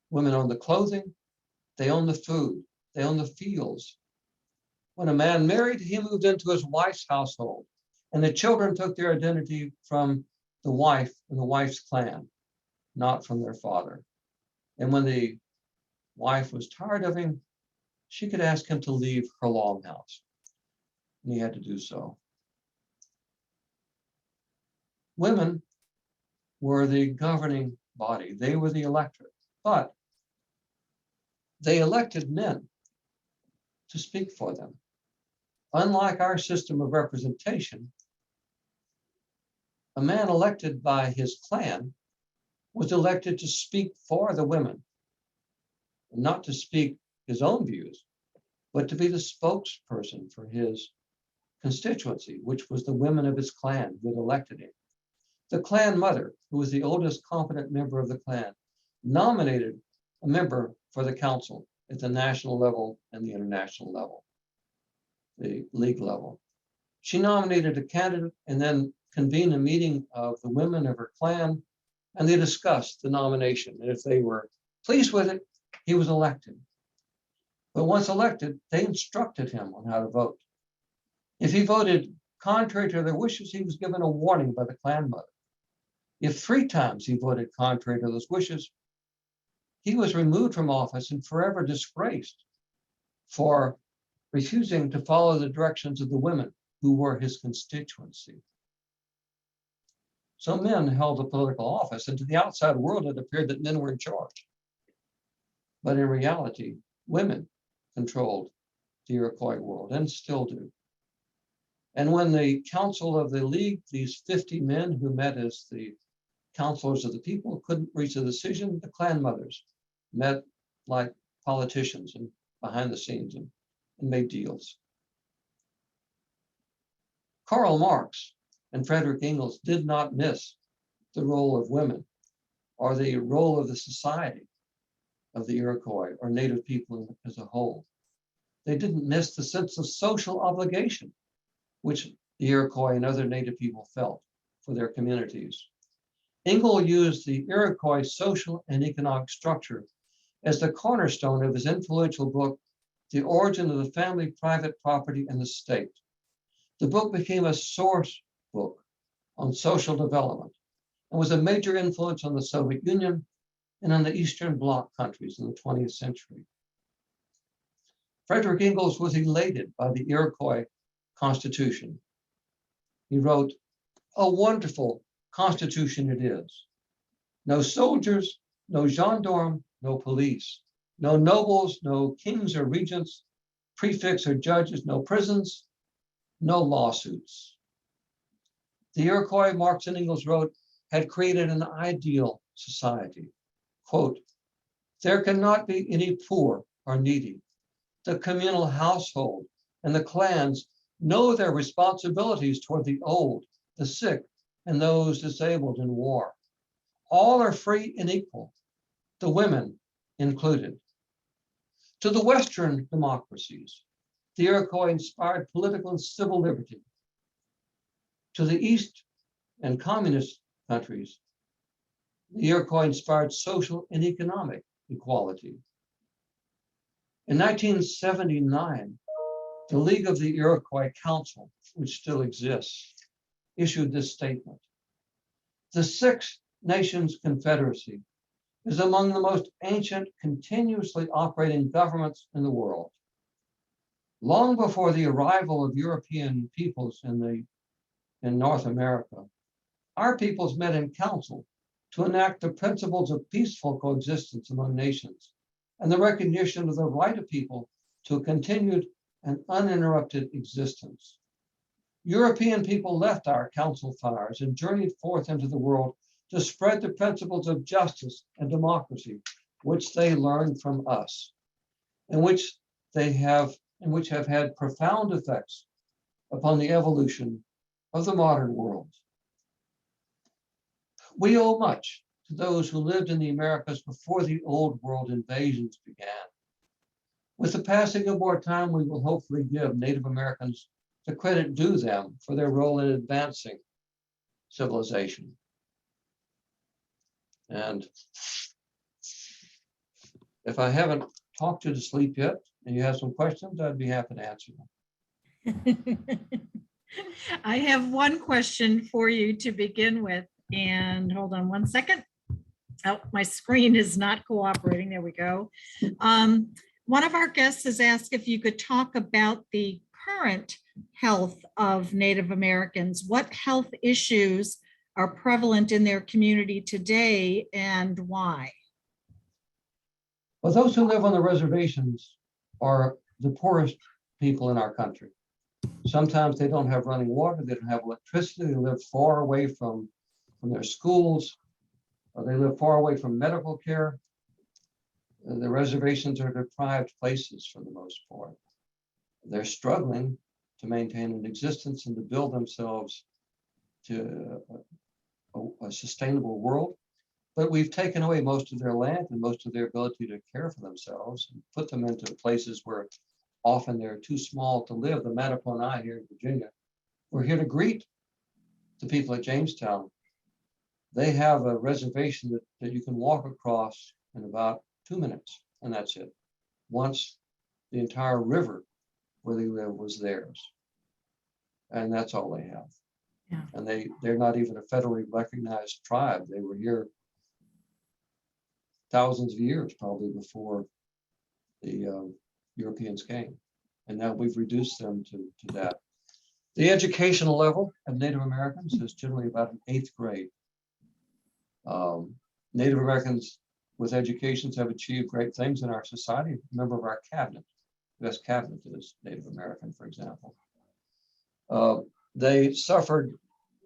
women owned the clothing, they owned the food, they owned the fields. When a man married, he moved into his wife's household, and the children took their identity from the wife and the wife's clan, not from their father. And when the wife was tired of him, she could ask him to leave her longhouse, and he had to do so. Women were the governing body. They were the electorate, but they elected men to speak for them. Unlike our system of representation, a man elected by his clan was elected to speak for the women, not to speak his own views, but to be the spokesperson for his constituency, which was the women of his clan who had elected him. The clan mother, who was the oldest competent member of the clan, nominated a member for the council at the national level and the international level, the league level. She nominated a candidate and then convened a meeting of the women of her clan, and they discussed the nomination. And if they were pleased with it, he was elected. But once elected, they instructed him on how to vote. If he voted contrary to their wishes, he was given a warning by the clan mother. If 3 times he voted contrary to those wishes, he was removed from office and forever disgraced for refusing to follow the directions of the women who were his constituency. So men held a political office, and to the outside world, it appeared that men were in charge. But in reality, women controlled the Iroquois world and still do. And when the Council of the League, these 50 men who met as the counselors of the people, couldn't reach a decision, the clan mothers met like politicians and behind the scenes and made deals. Karl Marx and Frederick Engels did not miss the role of women or the role of the society of the Iroquois or Native people as a whole. They didn't miss the sense of social obligation which the Iroquois and other Native people felt for their communities. Engels used the Iroquois social and economic structure as the cornerstone of his influential book, The Origin of the Family, Private Property, and the State. The book became a source book on social development and was a major influence on the Soviet Union and on the Eastern Bloc countries in the 20th century. Frederick Engels was elated by the Iroquois Constitution. He wrote, "A wonderful Constitution it is. No soldiers, no gendarme, no police, no nobles, no kings or regents, prefects or judges, no prisons, no lawsuits." The Iroquois, Marx and Engels wrote, had created an ideal society. Quote, "There cannot be any poor or needy. The communal household and the clans know their responsibilities toward the old, the sick, and those disabled in war. All are free and equal, the women included." To the Western democracies, the Iroquois inspired political and civil liberty. To the East and communist countries, the Iroquois inspired social and economic equality. In 1979, the League of the Iroquois Council, which still exists, issued this statement. The Six Nations Confederacy is among the most ancient, continuously operating governments in the world. Long before the arrival of European peoples in North America, our peoples met in council to enact the principles of peaceful coexistence among nations and the recognition of the right of people to a continued and uninterrupted existence. European people left our council fires and journeyed forth into the world to spread the principles of justice and democracy, which they learned from us, and which have had profound effects upon the evolution of the modern world. We owe much to those who lived in the Americas before the Old World invasions began. With the passing of more time, we will hopefully give Native Americans the credit due them for their role in advancing civilization. And if I haven't talked you to sleep yet, and you have some questions, I'd be happy to answer them. I have one question for you to begin with, and hold on one second. Oh, my screen is not cooperating. There we go. One of our guests has asked if you could talk about the current health of Native Americans. What health issues are prevalent in their community today and why? Well, those who live on the reservations are the poorest people in our country. Sometimes they don't have running water, they don't have electricity, they live far away from their schools, they live far away from medical care. The reservations are deprived places for the most part. They're struggling to maintain an existence and to build themselves to a sustainable world. But we've taken away most of their land and most of their ability to care for themselves and put them into places where often they're too small to live. The Mattaponi here in Virginia, we're here to greet the people at Jamestown. They have a reservation that you can walk across in about 2 minutes, and that's it. Once the entire river where they live was theirs. And that's all they have. Yeah. And they're not even a federally recognized tribe. They were here thousands of years probably before the Europeans came. And now we've reduced them to that. The educational level of Native Americans is generally about an 8th grade. Native Americans with educations have achieved great things in our society. A member of our cabinet, U.S. cabinet is Native American, for example. They suffered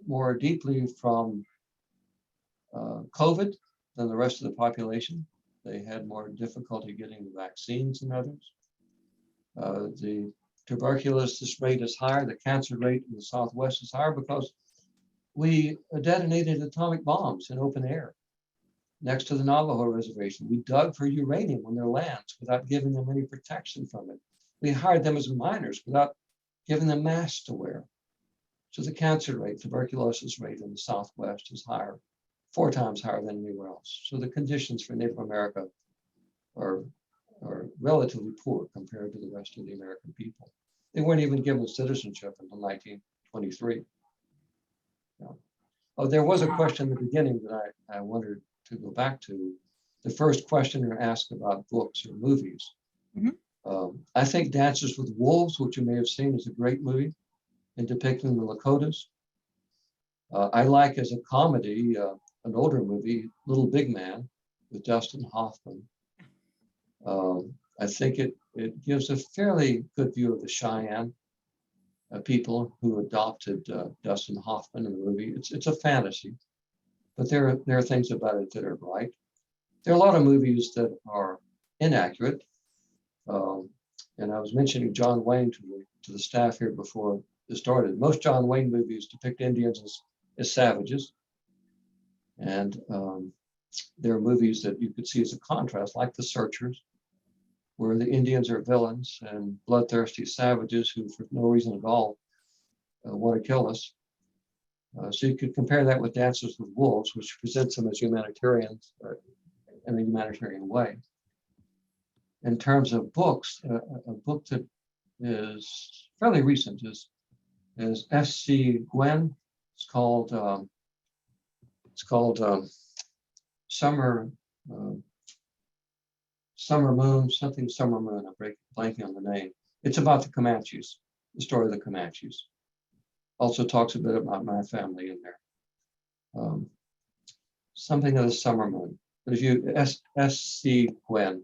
more deeply from COVID than the rest of the population. They had more difficulty getting the vaccines than others. The tuberculosis rate is higher. The cancer rate in the Southwest is higher because we detonated atomic bombs in open air next to the Navajo reservation. We dug for uranium on their lands without giving them any protection from it. We hired them as miners without giving them masks to wear. So the cancer rate, tuberculosis rate in the Southwest is higher, 4 times higher than anywhere else. So the conditions for Native America are relatively poor compared to the rest of the American people. They weren't even given citizenship until 1923. Yeah. Oh, there was a question in the beginning that I wanted to go back to. The first questioner asked about books or movies. Mm-hmm. I think Dances with Wolves, which you may have seen, is a great movie in depicting the Lakotas. I like as a comedy, an older movie, Little Big Man with Dustin Hoffman. I think it gives a fairly good view of the Cheyenne people who adopted Dustin Hoffman in the movie. It's a fantasy, but there are things about it that are right. There are a lot of movies that are inaccurate. And I was mentioning John Wayne to the staff here before this started. Most John Wayne movies depict Indians as savages. And there are movies that you could see as a contrast, like The Searchers, where the Indians are villains and bloodthirsty savages who, for no reason at all, want to kill us. So you could compare that with Dances with Wolves, which presents them as humanitarians in a humanitarian way. In terms of books, a book that is fairly recent is S.C. Gwynn, It's called Summer Summer Moon, something Summer Moon. I'm blanking on the name. It's about the Comanches, the story of the Comanches. Also talks a bit about my family in there. Something of the Summer Moon. But if you S.C. Gwynn,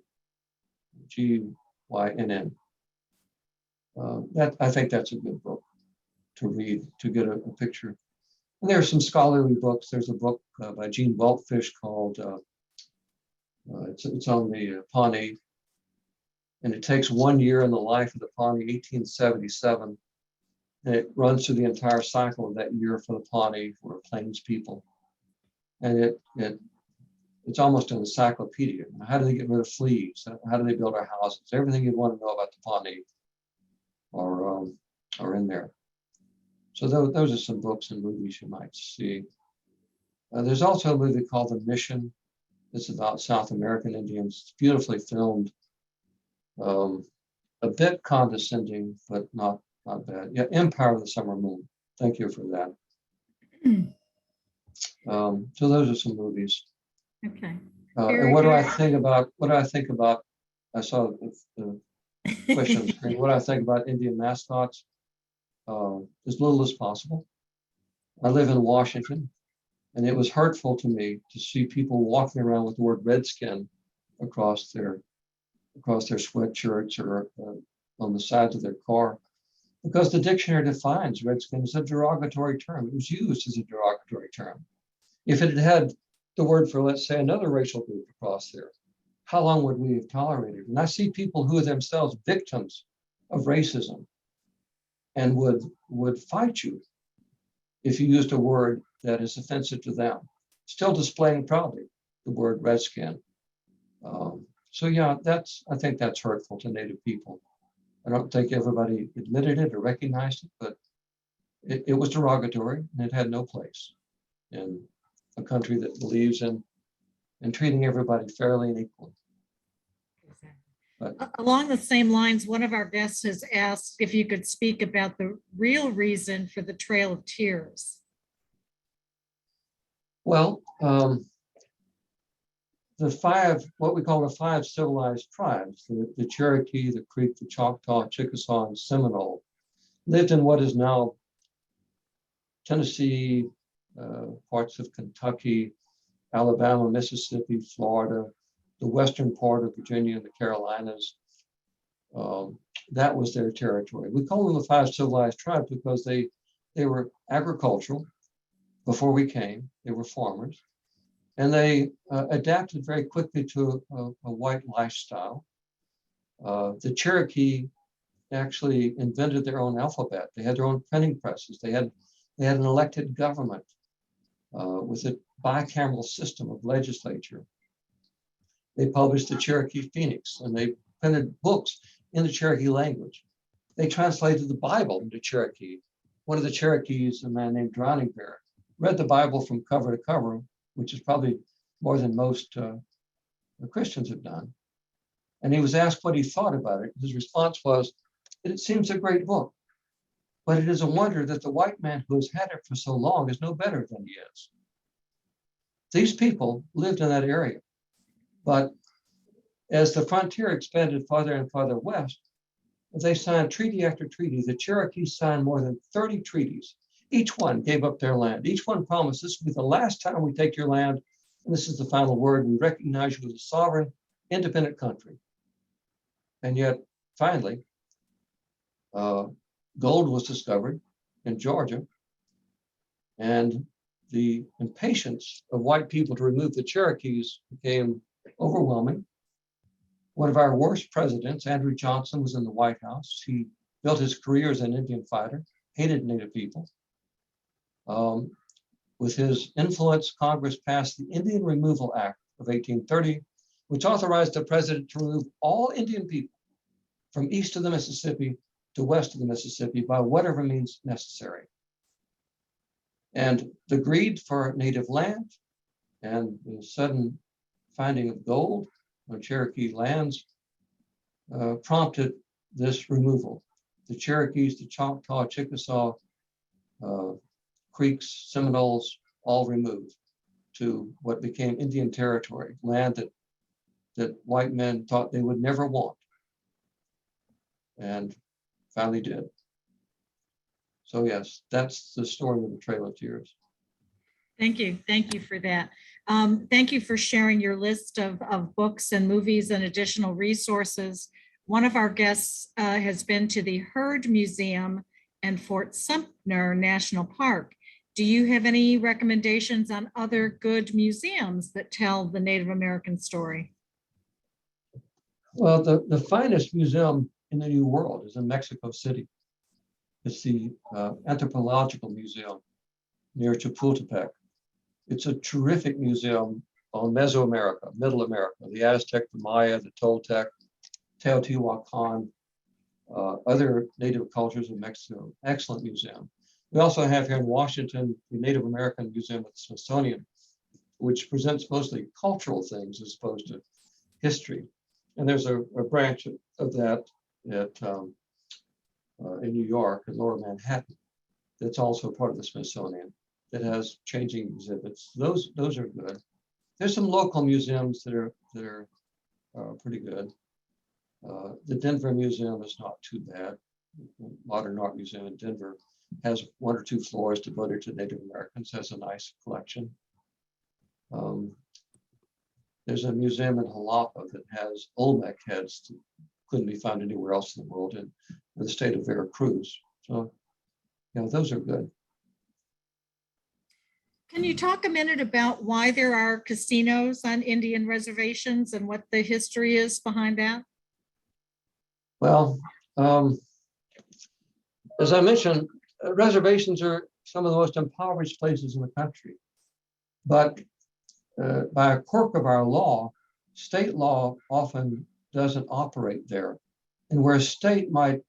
G-Y-N-N, I think that's a good book to read, to get a picture. And there are some scholarly books. There's a book by Gene Weltfish called, it's on the Pawnee, and it takes 1 year in the life of the Pawnee, 1877, and it runs through the entire cycle of that year for the Pawnee, for Plains people. And it's almost an encyclopedia. How do they get rid of fleas? How do they build our houses? Everything you'd want to know about the Pawnee are in there. So those are some books and movies you might see. There's also a movie called The Mission. It's about South American Indians. It's beautifully filmed. A bit condescending, but not bad. Yeah, Empire of the Summer Moon. Thank you for that. So those are some movies. Okay. And what do I think about? I saw the question on the screen. What do I think about Indian mascots? As little as possible. I live in Washington, and it was hurtful to me to see people walking around with the word redskin across their sweatshirts or on the sides of their car, because the dictionary defines redskin as a derogatory term. It was used as a derogatory term. If it had the word for, let's say, another racial group across there, how long would we have tolerated? And I see people who are themselves victims of racism and would fight you if you used a word that is offensive to them, still displaying proudly the word redskin. So yeah, I think that's hurtful to Native people. I don't think everybody admitted it or recognized it, but it was derogatory and it had no place in a country that believes in treating everybody fairly and equally. But along the same lines, one of our guests has asked if you could speak about the real reason for the Trail of Tears. Well, what we call the 5 civilized tribes, the Cherokee, the Creek, the Choctaw, Chickasaw, and Seminole, lived in what is now Tennessee, parts of Kentucky, Alabama, Mississippi, Florida, the western part of Virginia and the Carolinas. That was their territory. We call them the 5 civilized tribes because they were agricultural before we came. They were farmers, and they adapted very quickly to a white lifestyle. The Cherokee actually invented their own alphabet. They had their own printing presses. They had an elected government with a bicameral system of legislature. They published the Cherokee Phoenix, and they printed books in the Cherokee language. They translated the Bible into Cherokee. One of the Cherokees, a man named Drowning Bear, read the Bible from cover to cover, which is probably more than most Christians have done. And he was asked what he thought about it. His response was, "It seems a great book, but it is a wonder that the white man who has had it for so long is no better than he is." These people lived in that area. But as the frontier expanded farther and farther west, they signed treaty after treaty. The Cherokees signed more than 30 treaties. Each one gave up their land. Each one promised, this will be the last time we take your land, and this is the final word. We recognize you as a sovereign, independent country. And yet, finally, gold was discovered in Georgia, and the impatience of white people to remove the Cherokees became overwhelming. One of our worst presidents, Andrew Johnson, was in the White House. He built his career as an Indian fighter, hated Native people. With his influence, Congress passed the Indian Removal Act of 1830, which authorized the president to remove all Indian people from east of the Mississippi to west of the Mississippi by whatever means necessary. And the greed for native land and the sudden finding of gold on Cherokee lands prompted this removal. The Cherokees, the Choctaw, Chickasaw, Creeks, Seminoles, all removed to what became Indian Territory, land that white men thought they would never want, and finally did. So yes, that's the story of the Trail of Tears. Thank you. Thank you for that. Thank you for sharing your list of books and movies and additional resources. One of our guests has been to the Heard Museum and Fort Sumter National Park. Do you have any recommendations on other good museums that tell the Native American story? Well, the finest museum in the New World is in Mexico City. It's the Anthropological Museum near Chapultepec. It's a terrific museum on Mesoamerica, Middle America, the Aztec, the Maya, the Toltec, Teotihuacan, other native cultures of Mexico. Excellent museum. We also have here in Washington, the Native American Museum at the Smithsonian, which presents mostly cultural things as opposed to history. And there's a branch of that in New York, in Lower Manhattan, that's also part of the Smithsonian, that has changing exhibits. Those are good. There's some local museums that are pretty good. The Denver Museum is not too bad. The Modern Art Museum in Denver has 1 or 2 floors devoted to Native Americans, has a nice collection. There's a museum in Jalapa that has Olmec heads that couldn't be found anywhere else in the world, in the state of Veracruz. So, those are good. Can you talk a minute about why there are casinos on Indian reservations and what the history is behind that? Well, as I mentioned, reservations are some of the most impoverished places in the country. But by a quirk of our law, state law often doesn't operate there. And where a state might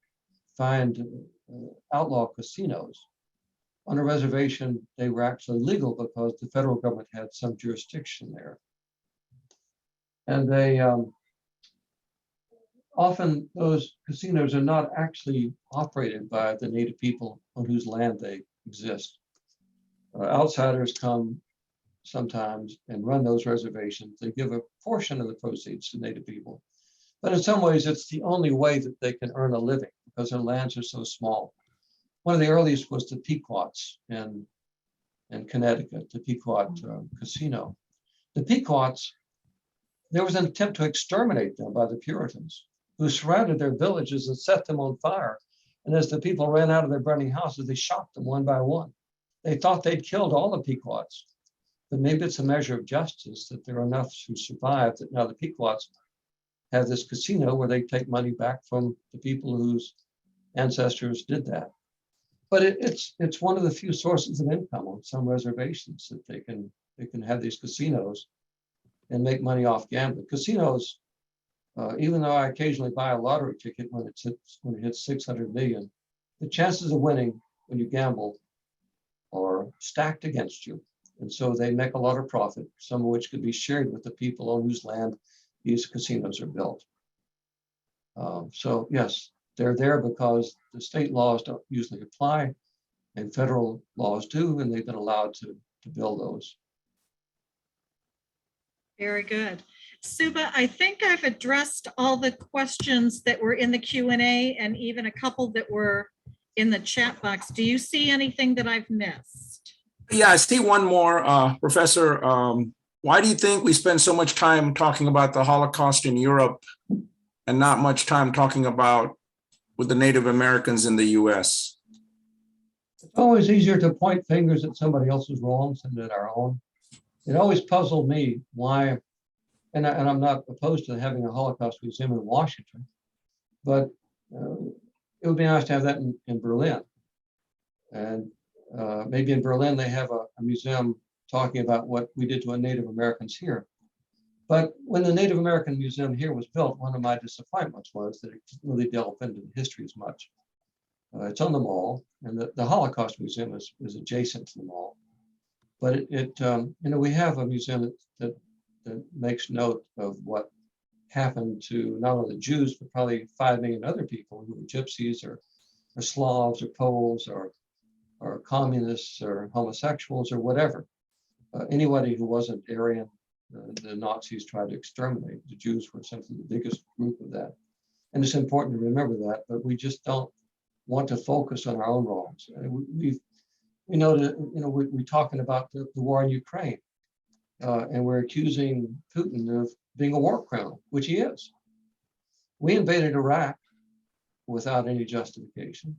find outlaw casinos, on a reservation, they were actually legal because the federal government had some jurisdiction there. And they often, those casinos are not actually operated by the native people on whose land they exist. Outsiders come sometimes and run those reservations. They give a portion of the proceeds to native people. But in some ways, it's the only way that they can earn a living because their lands are so small. One of the earliest was the Pequots in Connecticut, the Pequot Casino. The Pequots, there was an attempt to exterminate them by the Puritans, who surrounded their villages and set them on fire. And as the people ran out of their burning houses, they shot them one by one. They thought they'd killed all the Pequots, but maybe it's a measure of justice that there are enough who survived that now the Pequots have this casino where they take money back from the people whose ancestors did that. But it's one of the few sources of income on some reservations that they can have these casinos and make money off gambling. Casinos, even though I occasionally buy a lottery ticket when it hits 600 million, the chances of winning when you gamble are stacked against you. And so they make a lot of profit, some of which could be shared with the people on whose land these casinos are built. So yes, they're there because the state laws don't usually apply and federal laws do, and they've been allowed to build those. Very good. Suba, I think I've addressed all the questions that were in the Q&A and even a couple that were in the chat box. Do you see anything that I've missed? Yeah, I see one more, Professor. Why do you think we spend so much time talking about the Holocaust in Europe and not much time talking about with the Native Americans in the US? It's always easier to point fingers at somebody else's wrongs than at our own. It always puzzled me why, and I'm not opposed to having a Holocaust museum in Washington, but it would be nice to have that in Berlin. And maybe in Berlin, they have a museum talking about what we did to Native Americans here. But when the Native American Museum here was built, one of my disappointments was that it didn't really delve into the history as much. It's on the mall, and the Holocaust Museum is adjacent to the mall. But we have a museum that makes note of what happened to not only the Jews, but probably 5 million other people who were gypsies or Slavs or Poles or communists or homosexuals or whatever. Anybody who wasn't Aryan, the Nazis tried to exterminate. The Jews were simply the biggest group of that. And it's important to remember that, but we just don't want to focus on our own wrongs. We know that, we're talking about the war in Ukraine, and we're accusing Putin of being a war criminal, which he is. We invaded Iraq without any justification.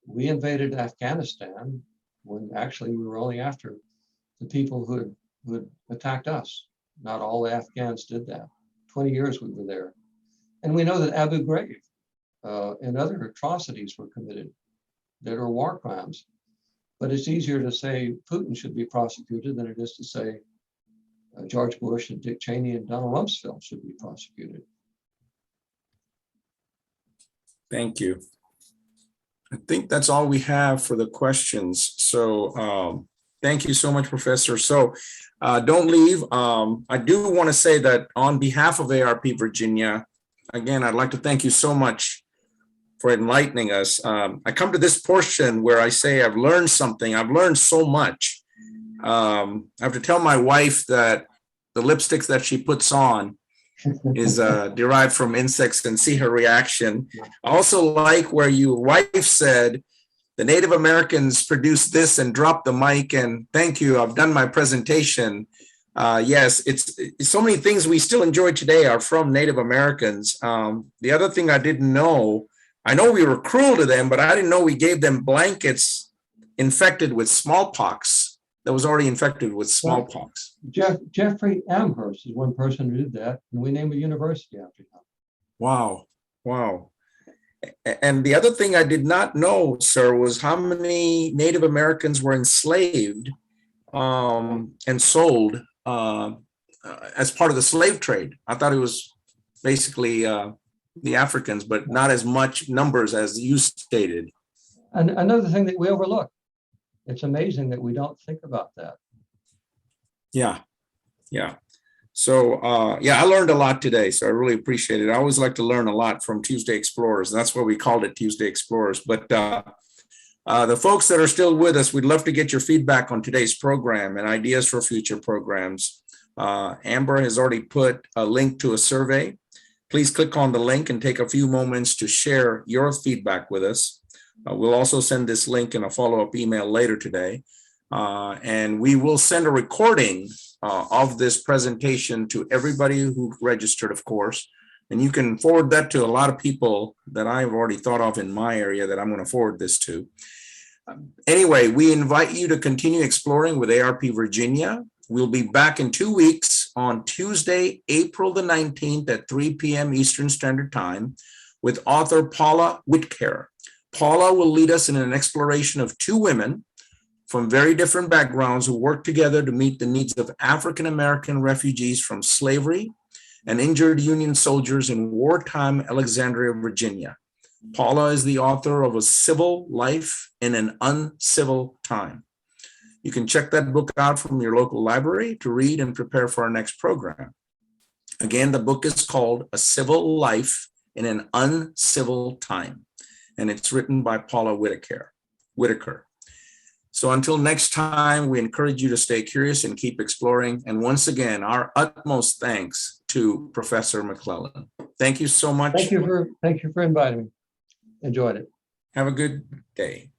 We invaded Afghanistan when actually we were only after the people who had attacked us. Not all the Afghans did that. 20 years we were there. And we know that Abu Ghraib and other atrocities were committed that are war crimes. But it's easier to say Putin should be prosecuted than it is to say George Bush and Dick Cheney and Donald Rumsfeld should be prosecuted. Thank you. I think that's all we have for the questions. So thank you so much, Professor. So don't leave. I do want to say that on behalf of ARP Virginia, again, I'd like to thank you so much for enlightening us. I come to this portion where I say I've learned something. I've learned so much. I have to tell my wife that the lipsticks that she puts on is derived from insects and see her reaction. I also like where your wife said the Native Americans produced this and dropped the mic and thank you, I've done my presentation. Yes, it's so many things we still enjoy today are from Native Americans. The other thing I didn't know, I know we were cruel to them, but I didn't know we gave them blankets infected with smallpox that was already infected with smallpox. Jeffrey Amherst is one person who did that, and we named a university after him. Wow, wow. And the other thing I did not know, sir, was how many Native Americans were enslaved and sold as part of the slave trade. I thought it was basically the Africans, but not as much numbers as you stated. And another thing that we overlook, it's amazing that we don't think about that. Yeah, yeah. So, yeah, I learned a lot today, so I really appreciate it. I always like to learn a lot from Tuesday Explorers. That's why we called it Tuesday Explorers. But the folks that are still with us, we'd love to get your feedback on today's program and ideas for future programs. Amber has already put a link to a survey. Please click on the link and take a few moments to share your feedback with us. We'll also send this link in a follow-up email later today. And we will send a recording of this presentation to everybody who registered, of course. And you can forward that to a lot of people that I've already thought of in my area that I'm going to forward this to. Anyway, we invite you to continue exploring with ARP Virginia. We'll be back in 2 weeks on Tuesday, April the 19th at 3 p.m. Eastern Standard Time with author Paula Whitcare. Paula will lead us in an exploration of two women from very different backgrounds who work together to meet the needs of African-American refugees from slavery and injured Union soldiers in wartime Alexandria, Virginia. Paula is the author of A Civil Life in an Uncivil Time. You can check that book out from your local library to read and prepare for our next program. Again, the book is called A Civil Life in an Uncivil Time, and it's written by Paula Whitaker. So until next time, we encourage you to stay curious and keep exploring. And once again, our utmost thanks to Professor McClellan. Thank you so much. Thank you for inviting me. Enjoyed it. Have a good day.